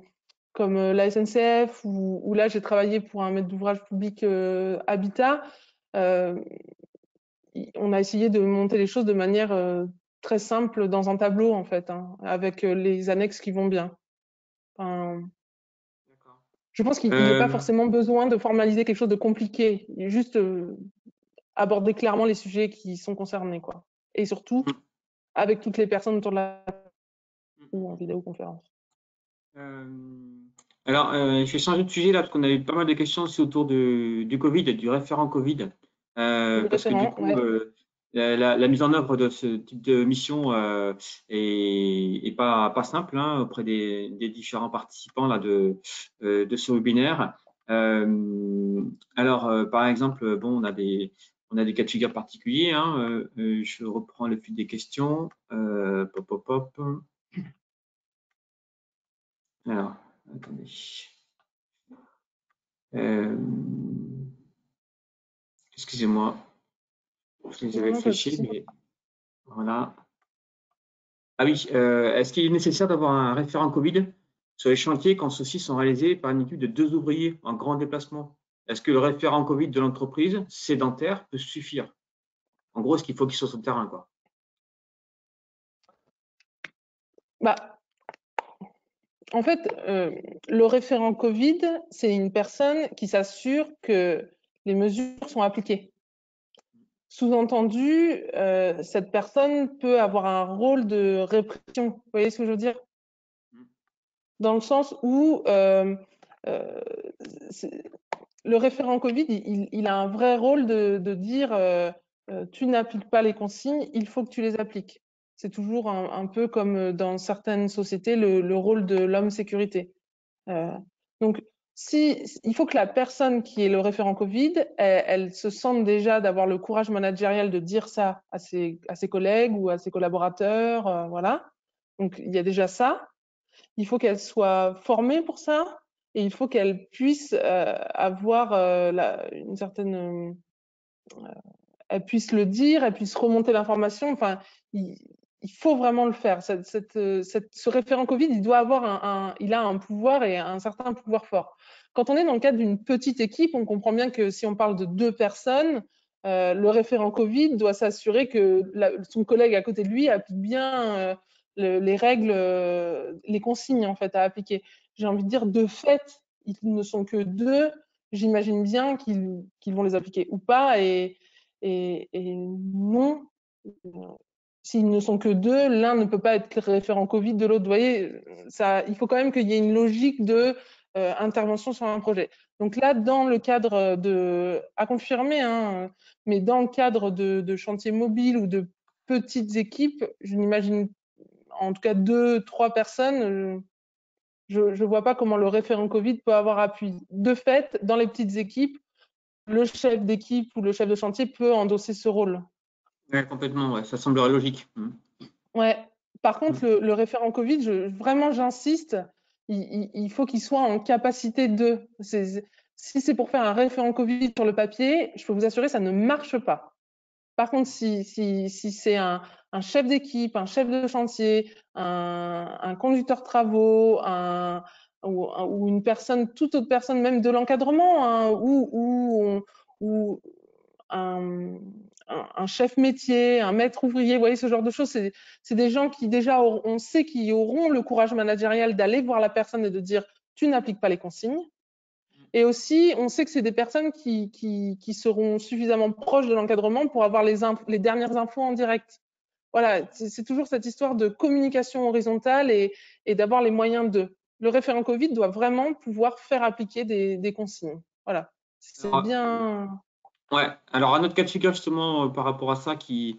la SNCF ou là j'ai travaillé pour un maître d'ouvrage public Habitat. On a essayé de monter les choses de manière très simple dans un tableau en fait, hein, avec les annexes qui vont bien. Enfin, je pense qu'il n'est pas forcément besoin de formaliser quelque chose de compliqué, juste aborder clairement les sujets qui sont concernés, quoi. Et surtout, avec toutes les personnes autour de la ou en vidéoconférence. Alors, je vais changer de sujet là parce qu'on avait pas mal de questions aussi autour du Covid, du référent Covid, parce que du coup, ouais. la mise en œuvre de ce type de mission est pas simple hein, auprès des différents participants là de ce webinaire. Alors, par exemple, bon, on a des cas de figure particuliers. Hein, je reprends le fil des questions. Pop, pop, pop. Alors, attendez. Excusez-moi, je les avais fléchés, mais voilà. Ah oui, est-ce qu'il est nécessaire d'avoir un référent Covid sur les chantiers quand ceux-ci sont réalisés par une équipe de 2 ouvriers en grand déplacement? Est-ce que le référent Covid de l'entreprise sédentaire peut suffire? En gros, est-ce qu'il faut qu'il soit sur le terrain, quoi? Bah, en fait, le référent Covid, c'est une personne qui s'assure que les mesures sont appliquées. Sous-entendu, cette personne peut avoir un rôle de répression. Vous voyez ce que je veux dire? Dans le sens où le référent Covid, il a un vrai rôle de dire tu n'appliques pas les consignes, il faut que tu les appliques. C'est toujours un peu comme dans certaines sociétés le rôle de l'homme sécurité. Donc, il faut que la personne qui est le référent Covid, elle se sente déjà d'avoir le courage managérial de dire ça à ses collègues ou à ses collaborateurs. Voilà. Donc, il y a déjà ça. Il faut qu'elle soit formée pour ça et il faut qu'elle puisse avoir une certaine. Elle puisse le dire, elle puisse remonter l'information. Enfin, il faut vraiment le faire. Ce référent Covid, il doit avoir il a un pouvoir et un certain pouvoir fort. Quand on est dans le cadre d'une petite équipe, on comprend bien que si on parle de 2 personnes, le référent Covid doit s'assurer que son collègue à côté de lui applique bien les règles, les consignes en fait à appliquer. J'ai envie de dire, de fait, ils ne sont que 2. J'imagine bien qu'ils vont les appliquer ou pas. Et non, s'ils ne sont que 2, l'un ne peut pas être référent Covid de l'autre. Vous voyez, il faut quand même qu'il y ait une logique de intervention sur un projet. Donc là, dans le cadre à confirmer, hein, mais dans le cadre de chantiers mobiles ou de petites équipes, je n'imagine en tout cas 2, 3 personnes, je ne vois pas comment le référent Covid peut avoir appui. De fait, dans les petites équipes, le chef d'équipe ou le chef de chantier peut endosser ce rôle. Ouais, complètement, ouais, ça semblerait logique. Ouais. Par contre, le référent Covid, vraiment, j'insiste, il faut qu'il soit en capacité de. Si c'est pour faire un référent Covid sur le papier, je peux vous assurer, ça ne marche pas. Par contre, si c'est un chef d'équipe, un chef de chantier, un conducteur de travaux, ou une personne, toute autre personne, même de l'encadrement, hein, ou un chef métier, un maître ouvrier, vous voyez, ce genre de choses, c'est des gens qui déjà, on sait qu'ils auront le courage managérial d'aller voir la personne et de dire « tu n'appliques pas les consignes ». Et aussi, on sait que c'est des personnes qui seront suffisamment proches de l'encadrement pour avoir les dernières infos en direct. Voilà, c'est toujours cette histoire de communication horizontale et d'avoir les moyens de. Le référent Covid doit vraiment pouvoir faire appliquer des consignes. Voilà, c'est Alors, bien. ouais, alors un autre cas de figure justement par rapport à ça qui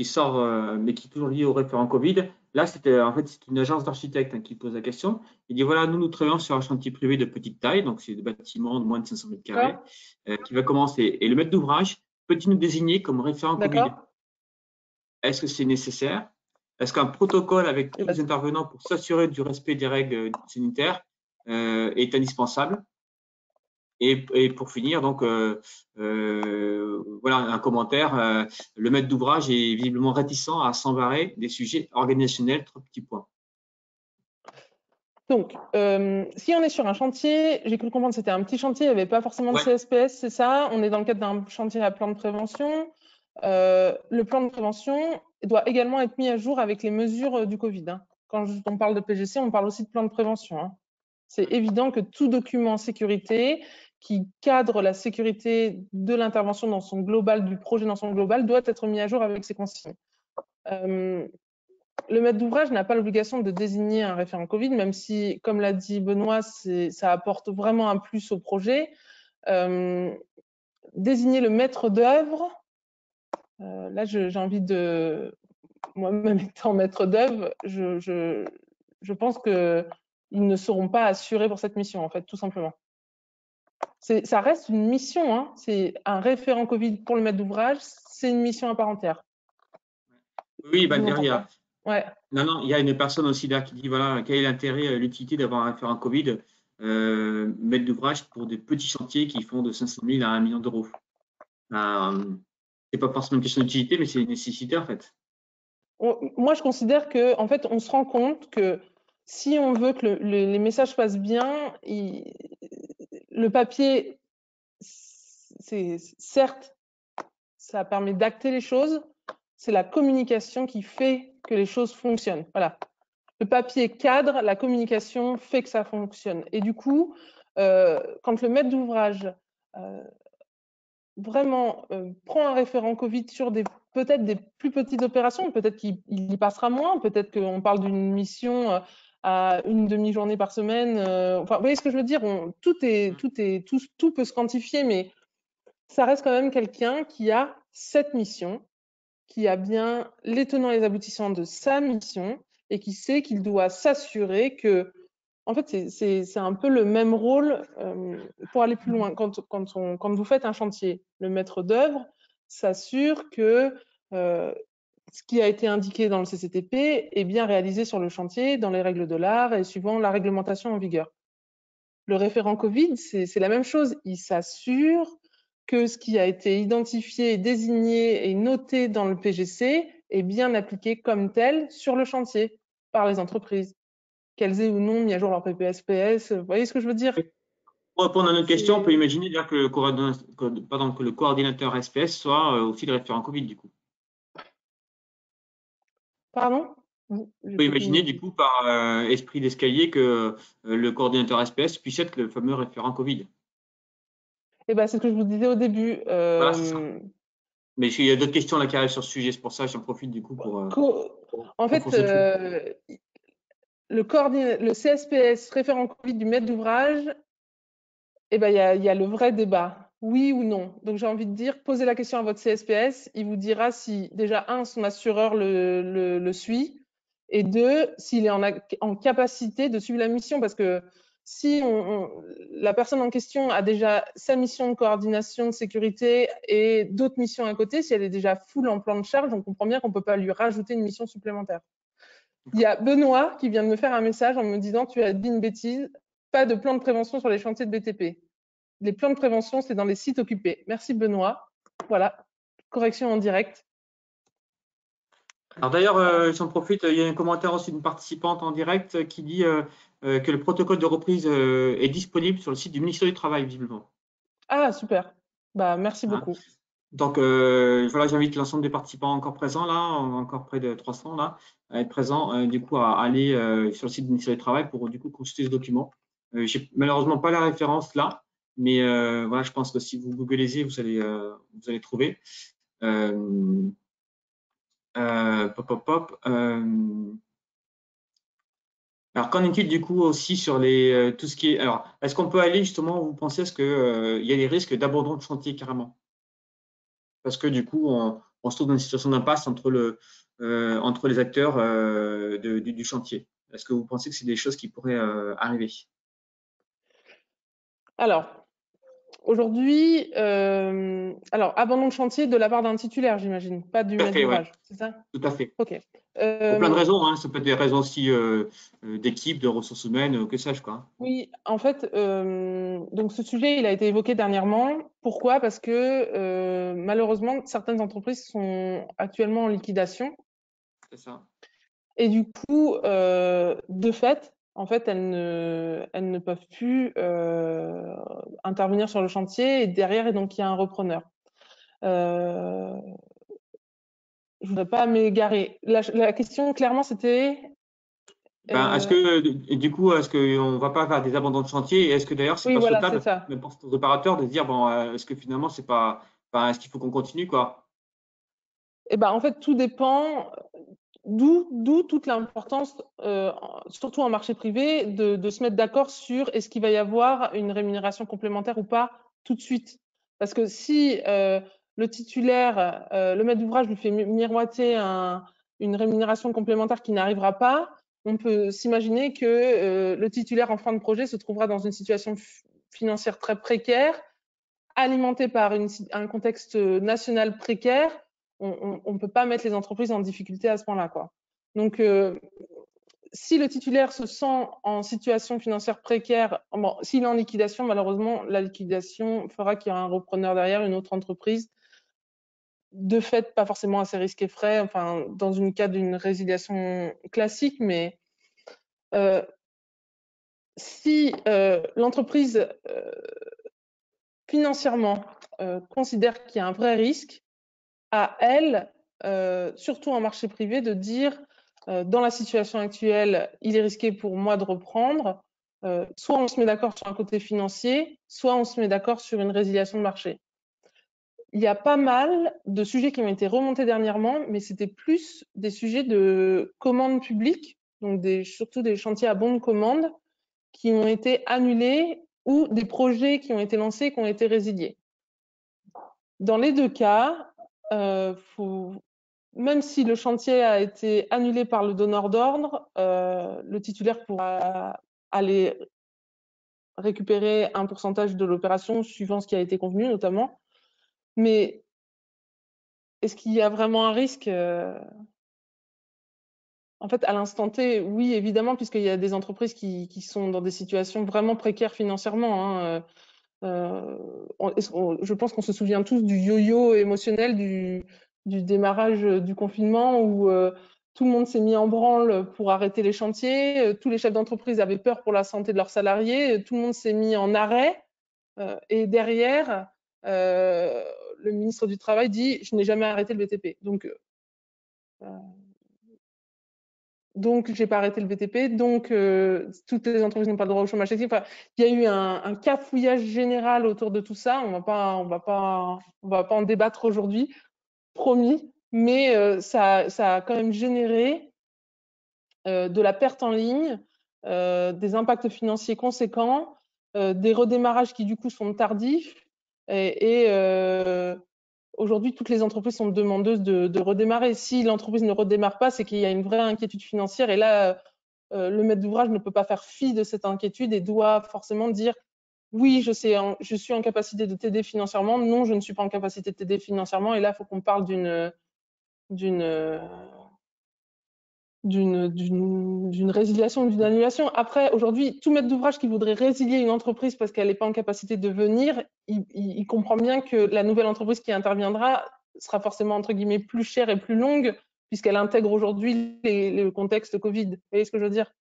sort, mais qui est toujours lié au référent Covid. Là, c'était en fait c'est une agence d'architectes qui pose la question. Il dit voilà, nous travaillons sur un chantier privé de petite taille, donc c'est des bâtiments de moins de 500 mètres carrés, qui va commencer. Et le maître d'ouvrage peut-il nous désigner comme référent Covid? D'accord. Est-ce que c'est nécessaire? Est-ce qu'un protocole avec tous Eh ben, les intervenants pour s'assurer du respect des règles sanitaires est indispensable? Et pour finir, donc, voilà un commentaire. Le maître d'ouvrage est visiblement réticent à s'emparer des sujets organisationnels. 3 petits points. Donc, si on est sur un chantier, j'ai cru comprendre que c'était un petit chantier, il n'y avait pas forcément de Ouais, CSPS, c'est ça. On est dans le cadre d'un chantier à plan de prévention. Le plan de prévention doit également être mis à jour avec les mesures du Covid, hein. Quand on parle de PGC, on parle aussi de plan de prévention, hein. C'est évident que tout document sécurité qui cadre la sécurité de l'intervention dans son global, du projet dans son global, doit être mis à jour avec ces consignes. Le maître d'ouvrage n'a pas l'obligation de désigner un référent Covid, même si, comme l'a dit Benoît, ça apporte vraiment un plus au projet. Désigner le maître d'œuvre, là j'ai envie de, moi-même étant maître d'œuvre, je pense qu'ils ne seront pas assurés pour cette mission, en fait, tout simplement. Ça reste une mission, hein. C'est un référent Covid pour le maître d'ouvrage, c'est une mission à part entière. oui, bah, Je vous entends derrière. pas. Ouais. Non, non, il y a une personne aussi là qui dit voilà, quel est l'intérêt, l'utilité d'avoir un référent Covid, maître d'ouvrage pour des petits chantiers qui font de 500 000 à 1 million d'euros. C'est pas forcément une question d'utilité, mais c'est une nécessité en fait. Moi, je considère que, en fait, on se rend compte que si on veut que les messages passent bien, le papier, certes, ça permet d'acter les choses, c'est la communication qui fait que les choses fonctionnent. Voilà. Le papier cadre, la communication fait que ça fonctionne. Et du coup, quand le maître d'ouvrage vraiment prend un référent Covid sur peut-être des plus petites opérations, peut-être qu'il y passera moins, peut-être qu'on parle d'une mission à une demi-journée par semaine. Enfin, vous voyez ce que je veux dire? Tout peut se quantifier, mais ça reste quand même quelqu'un qui a cette mission, qui a bien les tenants et les aboutissants de sa mission et qui sait qu'il doit s'assurer que, en fait, c'est un peu le même rôle pour aller plus loin. Quand vous faites un chantier, le maître d'œuvre s'assure que ce qui a été indiqué dans le CCTP est bien réalisé sur le chantier, dans les règles de l'art et suivant la réglementation en vigueur. Le référent Covid, c'est la même chose. Il s'assure que ce qui a été identifié, désigné et noté dans le PGC est bien appliquée comme telle sur le chantier par les entreprises, qu'elles aient ou non mis à jour leur PPS-PS. Vous voyez ce que je veux dire? Pour répondre à notre question, on peut imaginer dire que que le coordinateur SPS soit aussi le référent Covid, du coup. Pardon? On peut imaginer, du coup, par esprit d'escalier, que le coordinateur SPS puisse être le fameux référent Covid. Eh ben, c'est ce que je vous disais au début. Voilà, c'est ça. Mais il y a d'autres questions là qui arrivent sur ce sujet, c'est pour ça que j'en profite du coup pour En fait, enfoncer le clou. le CSPS, référent Covid du maître d'ouvrage, eh ben, il y a le vrai débat. Oui ou non? Donc, j'ai envie de dire, posez la question à votre CSPS. Il vous dira si, déjà, un, son assureur le suit, et deux, s'il est en capacité de suivre la mission. Parce que si la personne en question a déjà sa mission de coordination de sécurité et d'autres missions à côté, si elle est déjà full en plan de charge, on comprend bien qu'on ne peut pas lui rajouter une mission supplémentaire. Il y a Benoît qui vient de me faire un message en me disant: tu as dit une bêtise, pas de plan de prévention sur les chantiers de BTP. Les plans de prévention, c'est dans les sites occupés. Merci Benoît. Voilà, correction en direct. Alors d'ailleurs, j'en profite, il y a un commentaire aussi d'une participante en direct qui dit que le protocole de reprise est disponible sur le site du ministère du Travail, visiblement. Ah, super. Bah, merci Hein. beaucoup. Donc voilà, j'invite l'ensemble des participants encore présents là, encore près de 300 là, à être présents, du coup à aller sur le site du ministère du Travail pour du coup consulter ce document. J'ai malheureusement pas la référence là, mais voilà, je pense que si vous googlisez, vous allez trouver. Pop, pop, pop. Alors, qu'en est-il du coup aussi sur tout ce qui est. Alors, est-ce qu'on peut aller justement, vous pensez, est-ce qu'il y a des risques d'abandon de chantier carrément? Parce que du coup, on se trouve dans une situation d'impasse entre les acteurs du chantier. Est-ce que vous pensez que c'est des choses qui pourraient arriver? Alors, aujourd'hui, abandon de chantier de la part d'un titulaire, j'imagine, pas du Tout à maître fait, ouais. d'ouvrage, c'est ça? Tout à fait. Ok. Pour plein de raisons, hein. Ça peut être des raisons aussi d'équipe, de ressources humaines, que sais-je, quoi. Oui, en fait, donc ce sujet, il a été évoqué dernièrement. Pourquoi? Parce que malheureusement, certaines entreprises sont actuellement en liquidation. C'est ça. Et du coup, de fait, en fait, elles ne peuvent plus intervenir sur le chantier. Et derrière, et donc, il y a un repreneur. Je voudrais pas m'égarer. La question, clairement, c'était. Ben, est-ce que du coup, est-ce qu'on ne va pas faire des abandons de chantier et est-ce que d'ailleurs, c'est Oui, pas voilà, c'est souhaitable, ça. n'importe aux opérateurs, de se dire bon, est-ce que finalement, c'est pas, ben, est-ce qu'il faut qu'on continue, quoi? Et ben, en fait, tout dépend. D'où toute l'importance, surtout en marché privé, de se mettre d'accord sur est-ce qu'il va y avoir une rémunération complémentaire ou pas tout de suite. Parce que si le titulaire, le maître d'ouvrage lui fait miroiter une rémunération complémentaire qui n'arrivera pas, on peut s'imaginer que le titulaire en fin de projet se trouvera dans une situation financière très précaire, alimenté par un contexte national précaire. On ne peut pas mettre les entreprises en difficulté à ce point-là, quoi. Donc, si le titulaire se sent en situation financière précaire, bon, s'il est en liquidation, malheureusement, la liquidation fera qu'il y aura un repreneur derrière, une autre entreprise. De fait, pas forcément à ses risques et frais, enfin, dans une cas d'une résiliation classique, mais si l'entreprise financièrement considère qu'il y a un vrai risque, à elle, surtout en marché privé, de dire dans la situation actuelle, il est risqué pour moi de reprendre. Soit on se met d'accord sur un côté financier, soit on se met d'accord sur une résiliation de marché. Il y a pas mal de sujets qui ont été remontés dernièrement, mais c'était plus des sujets de commande publique, donc surtout des chantiers à bon de commande qui ont été annulés ou des projets qui ont été lancés et qui ont été résiliés. Dans les deux cas, même si le chantier a été annulé par le donneur d'ordre, le titulaire pourra aller récupérer un pourcentage de l'opération suivant ce qui a été convenu notamment. Mais est-ce qu'il y a vraiment un risque? En fait, à l'instant T, oui, évidemment, puisqu'il y a des entreprises qui sont dans des situations vraiment précaires financièrement. Hein. Je pense qu'on se souvient tous du yo-yo émotionnel du démarrage du confinement où tout le monde s'est mis en branle pour arrêter les chantiers, tous les chefs d'entreprise avaient peur pour la santé de leurs salariés, tout le monde s'est mis en arrêt. Et derrière, le ministre du Travail dit « je n'ai jamais arrêté le BTP ». Donc, j'ai pas arrêté le BTP. Donc, toutes les entreprises n'ont pas le droit au chômage actif. Enfin, il y a eu un cafouillage général autour de tout ça. On va pas en débattre aujourd'hui, promis. Mais ça a quand même généré de la perte en ligne, des impacts financiers conséquents, des redémarrages qui du coup sont tardifs. Et aujourd'hui, toutes les entreprises sont demandeuses de redémarrer. Si l'entreprise ne redémarre pas, c'est qu'il y a une vraie inquiétude financière. Et là, le maître d'ouvrage ne peut pas faire fi de cette inquiétude et doit forcément dire oui, je suis en capacité de t'aider financièrement. Non, je ne suis pas en capacité de t'aider financièrement. Et là, il faut qu'on parle d'une résiliation, d'une annulation. Après, aujourd'hui, tout maître d'ouvrage qui voudrait résilier une entreprise parce qu'elle n'est pas en capacité de venir, il comprend bien que la nouvelle entreprise qui interviendra sera forcément, entre guillemets, plus chère et plus longue puisqu'elle intègre aujourd'hui le contexte Covid. Vous voyez ce que je veux dire?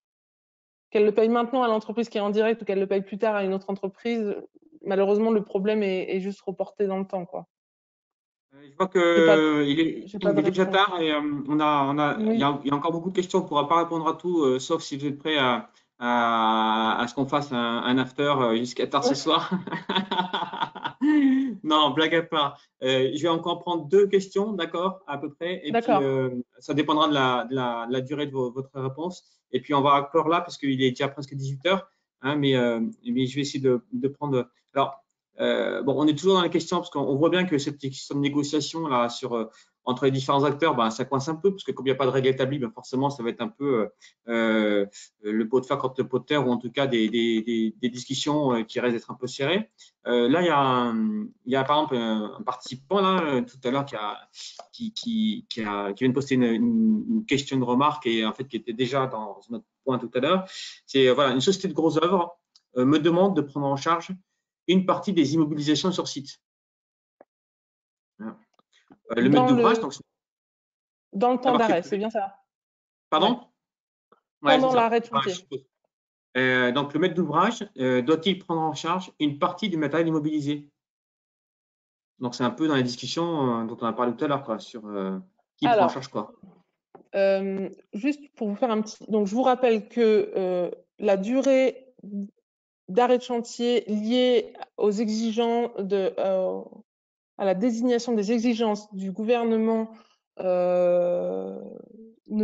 Qu'elle le paye maintenant à l'entreprise qui est en direct ou qu'elle le paye plus tard à une autre entreprise, malheureusement, le problème est juste reporté dans le temps, quoi. Je vois J'ai pas il de est déjà réponse. tard et il y Oui, a encore beaucoup de questions. On ne pourra pas répondre à tout, sauf si vous êtes prêts à ce qu'on fasse un after jusqu'à tard ce soir. Non, blague à part. Je vais encore prendre 2 questions, d'accord, à peu près. Et puis, d'accord. ça dépendra de la durée de votre réponse. Et puis, on va clore là, parce qu'il est déjà presque 18 heures. Hein, mais je vais essayer de prendre. Alors, bon, on est toujours dans la question parce qu'on voit bien que cette question de négociation là entre les différents acteurs, ben, ça coince un peu parce que comme il n'y a pas de règle établie, ben, forcément ça va être un peu le pot de fer contre le pot de terre ou en tout cas des discussions qui restent d'être un peu serrées. Là, il y a par exemple un participant là tout à l'heure qui vient de poster une question, de remarque et en fait qui était déjà dans notre point tout à l'heure. C'est voilà, une société de grosses œuvres me demande de prendre en charge une partie des immobilisations sur site. Le maître d'ouvrage, donc Dans le la temps partie d'arrêt, c'est privée. bien ça? Ouais. Pardon? Ouais, c'est Pendant ça. l'arrêt de Enfin, je chantier. suppose. Donc, le maître d'ouvrage doit-il prendre en charge une partie du matériel immobilisé? Donc, c'est un peu dans les discussions dont on a parlé tout à l'heure, quoi, sur qui prend en Alors, charge quoi. juste pour vous faire un petit... Donc, je vous rappelle que la durée d'arrêt de chantier liée aux exigences à la désignation des exigences du gouvernement ne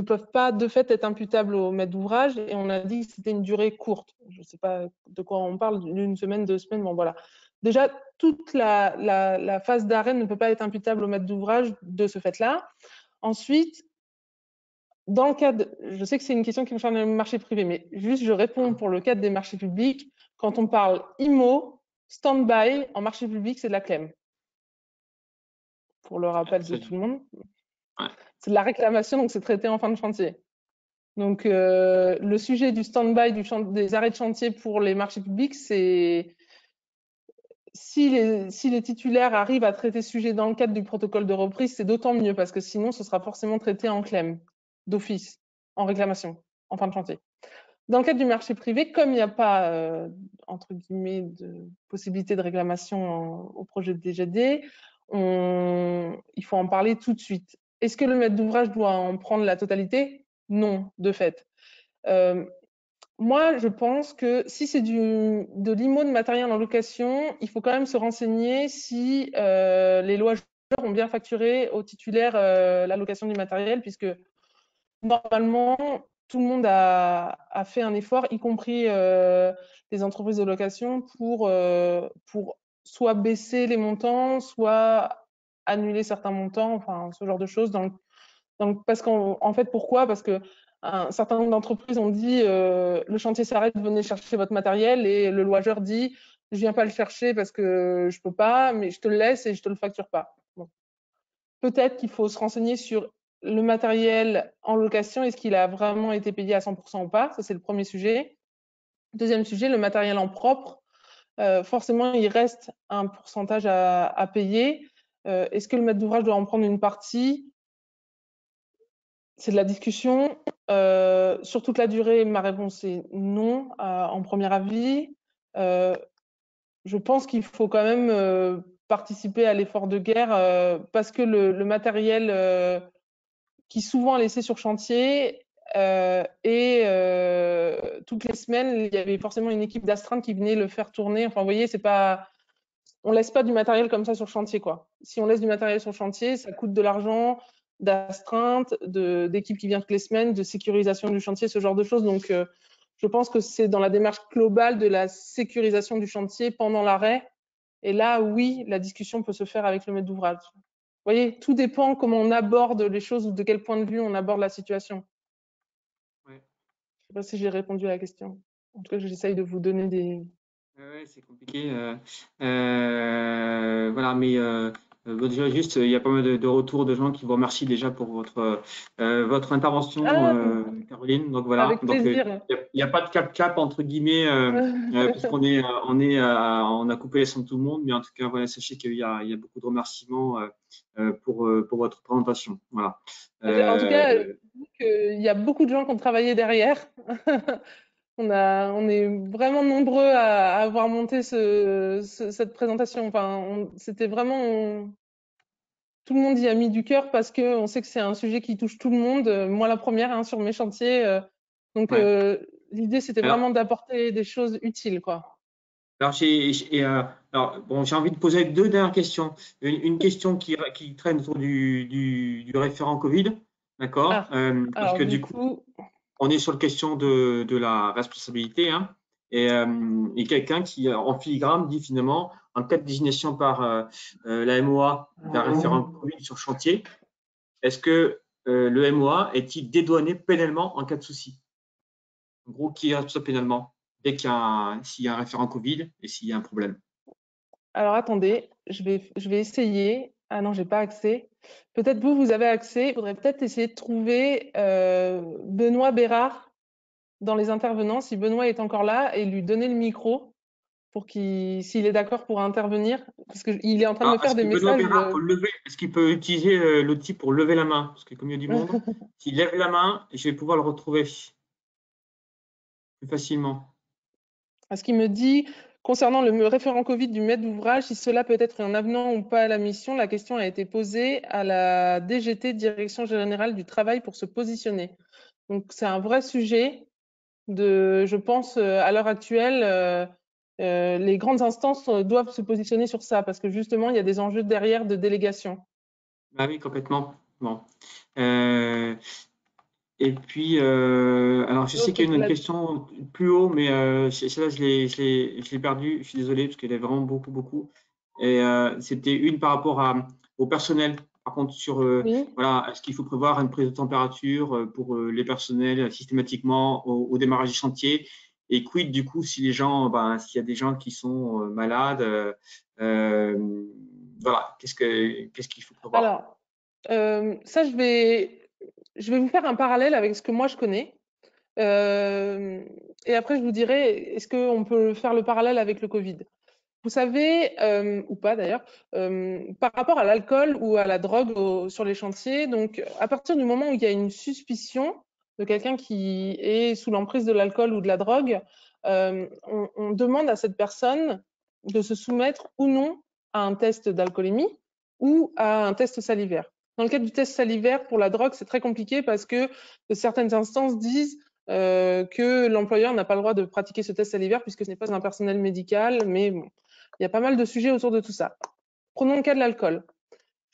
peuvent pas de fait être imputables au maître d'ouvrage et on a dit que c'était une durée courte. Je ne sais pas de quoi on parle, d'une semaine, 2 semaines, bon voilà. Déjà, toute la phase d'arrêt ne peut pas être imputable au maître d'ouvrage de ce fait-là. Ensuite, dans le cadre, je sais que c'est une question qui concerne le marché privé, mais juste je réponds pour le cadre des marchés publics. Quand on parle IMO, stand-by, en marché public, c'est de la clem. Pour le rappel de tout le monde. Ouais. C'est de la réclamation, donc c'est traité en fin de chantier. Donc, le sujet du stand-by, des arrêts de chantier pour les marchés publics, c'est si les titulaires arrivent à traiter ce sujet dans le cadre du protocole de reprise, c'est d'autant mieux parce que sinon, ce sera forcément traité en clem, d'office, en réclamation, en fin de chantier. Dans le cadre du marché privé, comme il n'y a pas, entre guillemets, de possibilité de réclamation au projet de DGD, il faut en parler tout de suite. Est-ce que le maître d'ouvrage doit en prendre la totalité? Non, de fait. Moi, je pense que si c'est de l'IMO de matériel en location, il faut quand même se renseigner si les logeurs ont bien facturé au titulaire la location du matériel, puisque normalement, tout le monde a fait un effort, y compris les entreprises de location, pour soit baisser les montants, soit annuler certains montants, enfin ce genre de choses. Parce qu'en fait, pourquoi? Parce que un certain nombre d'entreprises ont dit le chantier s'arrête, venez chercher votre matériel, et le loueur dit je viens pas le chercher parce que je peux pas, mais je te le laisse et je te le facture pas. Bon. Peut-être qu'il faut se renseigner sur le matériel en location, est-ce qu'il a vraiment été payé à 100% ou pas? Ça, c'est le premier sujet. Deuxième sujet, le matériel en propre. Forcément, il reste un pourcentage à payer. Est-ce que le maître d'ouvrage doit en prendre une partie? C'est de la discussion. Sur toute la durée, ma réponse est non, en premier avis. Je pense qu'il faut quand même participer à l'effort de guerre parce que le matériel qui souvent est laissé sur chantier et toutes les semaines, il y avait forcément une équipe d'astreinte qui venait le faire tourner. Enfin, vous voyez, c'est pas, on laisse pas du matériel comme ça sur chantier, quoi. Si on laisse du matériel sur chantier, ça coûte de l'argent, d'astreinte, d'équipe qui vient toutes les semaines, de sécurisation du chantier, ce genre de choses. Donc, je pense que c'est dans la démarche globale de la sécurisation du chantier pendant l'arrêt. Et là, oui, la discussion peut se faire avec le maître d'ouvrage. Vous voyez, tout dépend comment on aborde les choses ou de quel point de vue on aborde la situation. Ouais. Je ne sais pas si j'ai répondu à la question. En tout cas, j'essaye de vous donner des… Ouais, c'est compliqué. Voilà, mais déjà, juste, il y a pas mal de retours de gens qui vous remercient déjà pour votre intervention, Ah, Caroline. Donc voilà, avec donc plaisir. il n'y a pas de cap-cap entre guillemets, puisqu'on est, on a coupé les sons de tout le monde, mais en tout cas, voilà, sachez qu'il y a beaucoup de remerciements pour votre présentation. Voilà. En tout cas, il y a beaucoup de gens qui ont travaillé derrière. On est vraiment nombreux à avoir monté cette présentation. Enfin, c'était vraiment, tout le monde y a mis du cœur parce que on sait que c'est un sujet qui touche tout le monde. Moi, la première, hein, sur mes chantiers. Donc, ouais. l'idée, c'était Alors, vraiment d'apporter des choses utiles, quoi. Alors, bon, j'ai envie de poser deux dernières questions. Une question qui traîne autour du référent Covid, d'accord? Ah, Parce alors que du du coup, coup, on est sur la question de la responsabilité, hein, et quelqu'un qui, en filigrane, dit finalement, en cas de désignation par la MOA d'un référent Covid sur chantier, est-ce que le MOA est-il dédouané pénalement en cas de souci? En gros, qui est responsable pénalement dès s'il y a un référent Covid et s'il y a un problème? alors attendez, je vais essayer. Ah non, j'ai pas accès. Peut-être vous avez accès. Il faudrait peut-être essayer de trouver Benoît Bérard dans les intervenants, si Benoît est encore là, et lui donner le micro pour s'il est d'accord pour intervenir, parce qu'il est en train de me Alors, faire est-ce des que Benoît messages. Bérard peut lever, est-ce qu'il peut utiliser l'outil pour lever la main? Parce que comme il y a du monde, s'il lève la main, je vais pouvoir le retrouver plus facilement. Ce qu'il me dit concernant le référent Covid du maître d'ouvrage, si cela peut être un avenant ou pas à la mission, la question a été posée à la DGT, Direction Générale du Travail, pour se positionner. Donc c'est un vrai sujet. Je pense, à l'heure actuelle, les grandes instances doivent se positionner sur ça parce que justement, il y a des enjeux derrière de délégation. Ah oui, complètement. Bon. Euh, et puis, alors je sais qu'il y a une question plus haut, mais celle-là, je l'ai perdue. Je suis désolé parce qu'elle est vraiment beaucoup, beaucoup. Et c'était une par rapport au personnel. Par contre, sur Oui. voilà, est-ce qu'il faut prévoir une prise de température pour les personnels systématiquement au démarrage du chantier? Et quid du coup si les gens, ben, s'il y a des gens qui sont malades, voilà, qu'est-ce qu'il faut prévoir? Alors, ça, je vais vous faire un parallèle avec ce que moi je connais. Et après, je vous dirai, est-ce qu'on peut faire le parallèle avec le Covid? Vous savez, ou pas d'ailleurs, par rapport à l'alcool ou à la drogue sur les chantiers, donc à partir du moment où il y a une suspicion de quelqu'un qui est sous l'emprise de l'alcool ou de la drogue, on demande à cette personne de se soumettre ou non à un test d'alcoolémie ou à un test salivaire. Dans le cas du test salivaire pour la drogue, c'est très compliqué parce que certaines instances disent que l'employeur n'a pas le droit de pratiquer ce test salivaire puisque ce n'est pas un personnel médical, mais bon, il y a pas mal de sujets autour de tout ça. Prenons le cas de l'alcool.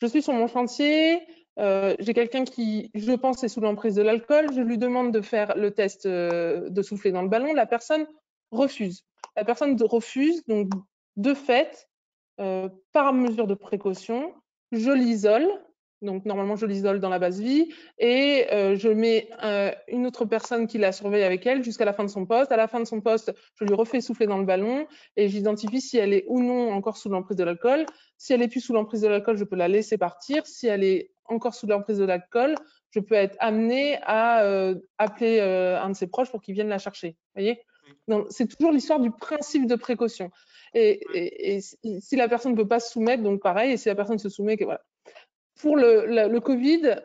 Je suis sur mon chantier, j'ai quelqu'un qui, je pense, est sous l'emprise de l'alcool. Je lui demande de faire le test de souffler dans le ballon. La personne refuse. La personne refuse, donc de fait, par mesure de précaution, je l'isole. Donc normalement, je l'isole dans la base vie et je mets une autre personne qui la surveille avec elle jusqu'à la fin de son poste. À la fin de son poste, je lui refais souffler dans le ballon et j'identifie si elle est ou non encore sous l'emprise de l'alcool. Si elle est plus sous l'emprise de l'alcool, je peux la laisser partir. Si elle est encore sous l'emprise de l'alcool, je peux être amenée à appeler un de ses proches pour qu'il vienne la chercher. Vous voyez? Donc, c'est toujours l'histoire du principe de précaution. Et si la personne ne peut pas se soumettre, donc pareil, et si la personne se soumet, voilà. Pour le Covid,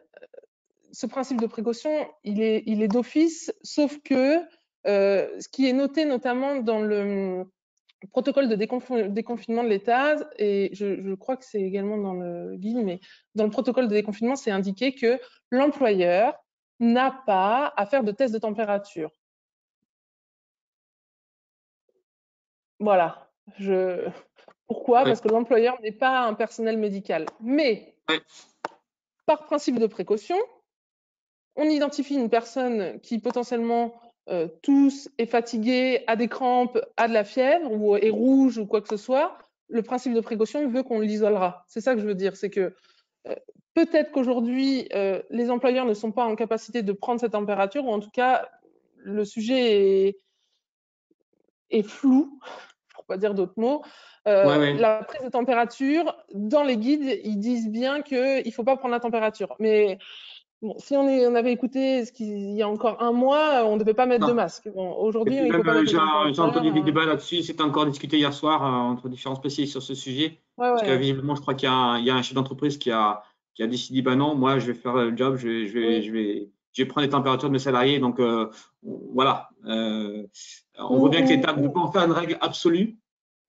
ce principe de précaution, il est d'office, sauf que ce qui est noté notamment dans le protocole de déconfinement de l'État, et je crois que c'est également dans le guide, mais dans le protocole de déconfinement, c'est indiqué que l'employeur n'a pas à faire de test de température. Voilà. Pourquoi? Parce que l'employeur n'est pas un personnel médical. Mais, par principe de précaution, on identifie une personne qui potentiellement tousse, est fatiguée, a des crampes, a de la fièvre ou est rouge ou quoi que ce soit. Le principe de précaution veut qu'on l'isolera. C'est ça que je veux dire, c'est que peut-être qu'aujourd'hui, les employeurs ne sont pas en capacité de prendre cette température, ou en tout cas, le sujet est flou, pour pas dire d'autres mots. La prise de température, dans les guides, ils disent bien qu'il ne faut pas prendre la température. Mais bon, si on avait écouté il y a encore un mois, on ne devait pas mettre de masque. Bon, aujourd'hui, il ne faut pas mettre de température. J'ai entendu des débats là-dessus. C'était encore discuté hier soir entre différents spécialistes sur ce sujet. Parce que visiblement, je crois qu'il y a un chef d'entreprise qui a décidé, bah non, moi, je vais faire le job, je vais prendre les températures de mes salariés. Donc, voilà. On voit bien que l'État ne peut pas en faire une règle absolue.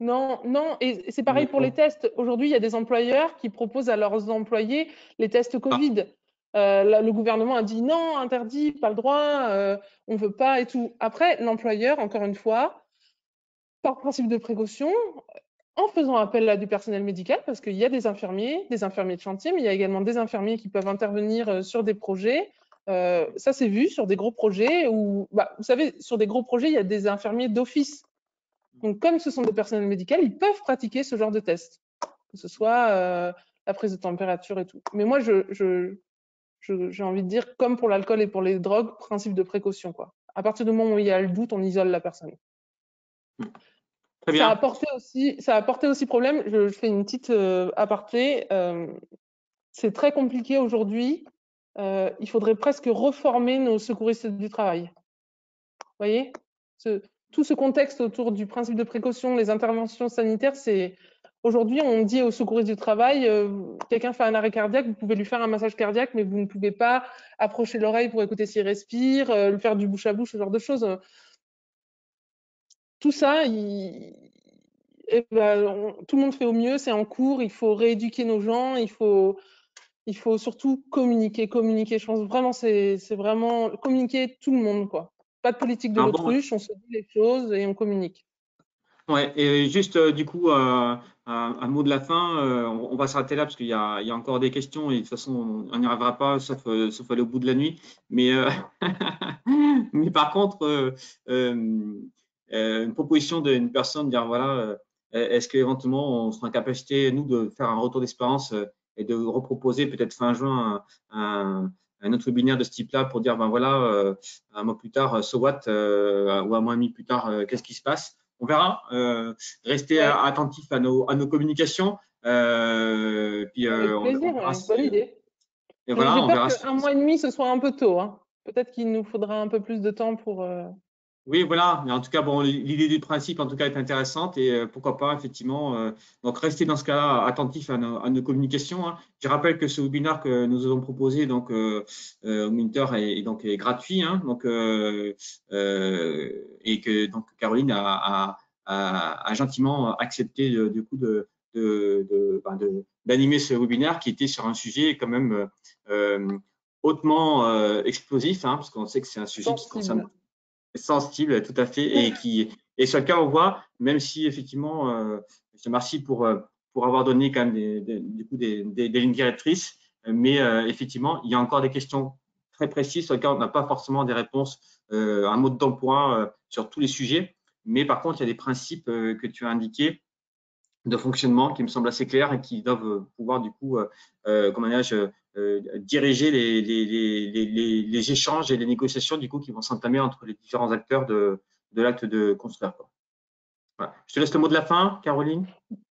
Non, non, et c'est pareil pour les tests. Aujourd'hui, il y a des employeurs qui proposent à leurs employés les tests Covid. Le gouvernement a dit non, interdit, pas le droit, on ne veut pas et tout. Après, l'employeur, encore une fois, par principe de précaution, en faisant appel à du personnel médical, parce qu'il y a des infirmiers de chantier, mais il y a également des infirmiers qui peuvent intervenir sur des projets. Ça, c'est vu sur des gros projets où, vous savez, sur des gros projets, il y a des infirmiers d'office. Donc, comme ce sont des personnels médicaux, ils peuvent pratiquer ce genre de test, que ce soit la prise de température et tout. Mais moi, j'ai envie de dire, comme pour l'alcool et pour les drogues, principe de précaution, quoi. À partir du moment où il y a le doute, on isole la personne. Très bien. Ça a apporté aussi problème. Je fais une petite aparté. C'est très compliqué aujourd'hui. Il faudrait presque reformer nos secouristes du travail. Vous voyez, tout ce contexte autour du principe de précaution, les interventions sanitaires, c'est aujourd'hui on dit aux secouristes du travail, quelqu'un fait un arrêt cardiaque, vous pouvez lui faire un massage cardiaque, mais vous ne pouvez pas approcher l'oreille pour écouter s'il respire, lui faire du bouche à bouche, ce genre de choses. Tout ça, tout le monde fait au mieux, c'est en cours, il faut rééduquer nos gens, il faut surtout communiquer. Je pense vraiment, c'est vraiment communiquer tout le monde, quoi. Pas de politique de l'autruche, on se dit les choses et on communique. Ouais, et juste du coup, un mot de la fin, on va s'arrêter là parce qu'il y a encore des questions et de toute façon, on n'y arrivera pas sauf aller au bout de la nuit. Mais, mais par contre, une proposition d'une personne, dire voilà, est-ce qu'éventuellement on sera en capacité, nous, de faire un retour d'expérience et de reproposer peut-être fin juin un autre webinaire de ce type-là pour dire ben voilà, un mois plus tard, so what, ou un mois et demi plus tard, qu'est-ce qui se passe? On verra. Restez attentifs à nos communications. Puis, avec plaisir, on verra bonne idée. Et voilà, J'ai peur qu'un mois et demi, ce soit un peu tôt. Hein. Peut-être qu'il nous faudra un peu plus de temps pour… Oui, voilà. Mais en tout cas, bon, l'idée du principe, en tout cas, est intéressante et pourquoi pas, effectivement. Donc, restez dans ce cas-là attentifs à nos communications. Hein. Je rappelle que ce webinaire que nous avons proposé donc au Minter est gratuit. Hein, donc, et que donc Caroline a gentiment accepté du coup d'animer ce webinaire qui était sur un sujet quand même hautement explosif, hein, parce qu'on sait que c'est un sujet qui concerne sensible, tout à fait, et sur lequel on voit, même si effectivement, je te remercie pour avoir donné quand même des lignes directrices, mais effectivement, il y a encore des questions très précises sur lesquelles on n'a pas forcément des réponses, un mode d'emploi sur tous les sujets, mais par contre, il y a des principes que tu as indiqués de fonctionnement qui me semblent assez clairs et qui doivent pouvoir du coup, comment dirais-je, diriger les échanges et les négociations du coup qui vont s'entamer entre les différents acteurs de l'acte de construire. Quoi. Voilà. Je te laisse le mot de la fin, Caroline.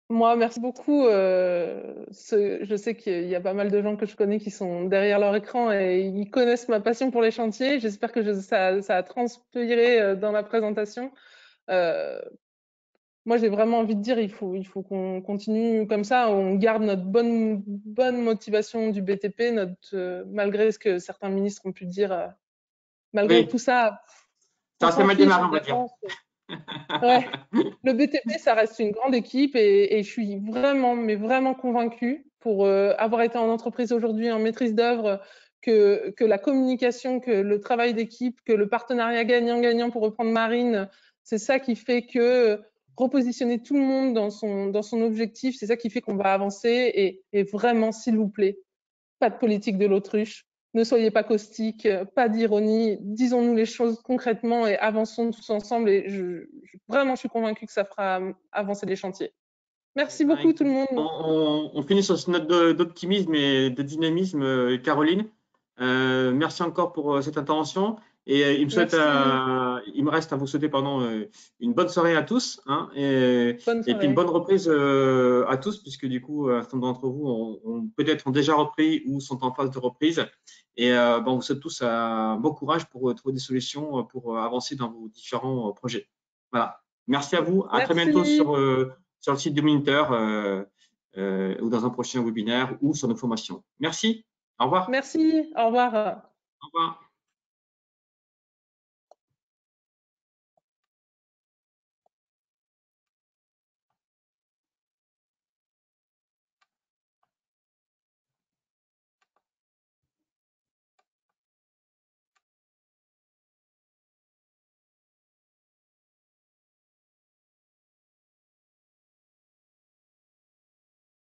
Moi, merci beaucoup. Je sais qu'il y a pas mal de gens que je connais qui sont derrière leur écran et ils connaissent ma passion pour les chantiers. J'espère que ça a transpiré dans la présentation. moi, j'ai vraiment envie de dire, il faut qu'on continue comme ça, on garde notre bonne motivation du BTP, malgré ce que certains ministres ont pu dire. Malgré Oui, tout ça, ça on a assez s'en mal fiche, démarré, on on va dire. avance. Ouais. Le BTP, ça reste une grande équipe et je suis vraiment, mais vraiment convaincue pour avoir été en entreprise aujourd'hui en maîtrise d'œuvre que la communication, que le travail d'équipe, que le partenariat gagnant-gagnant pour reprendre Marine, c'est ça qui fait que repositionner tout le monde dans son objectif, c'est ça qui fait qu'on va avancer et vraiment, s'il vous plaît, pas de politique de l'autruche. Ne soyez pas caustique, pas d'ironie, disons-nous les choses concrètement et avançons tous ensemble. Et vraiment, je suis convaincue que ça fera avancer les chantiers. Merci Ben, beaucoup tout le écoute, monde. on finit sur ce note d'optimisme et de dynamisme, Caroline. Merci encore pour cette intervention. Et Merci. il me reste à vous souhaiter pardon, une bonne soirée à tous, hein, Bonne et puis une soirée. bonne reprise à tous, puisque du coup, certains d'entre vous peut-être ont déjà repris ou sont en phase de reprise. Et on vous souhaite tous un bon courage pour trouver des solutions pour avancer dans vos différents projets. Voilà. Merci à vous. À très bientôt Merci. sur le site du Moniteur ou dans un prochain webinaire ou sur nos formations. Merci. Au revoir. Merci. Au revoir. Au revoir.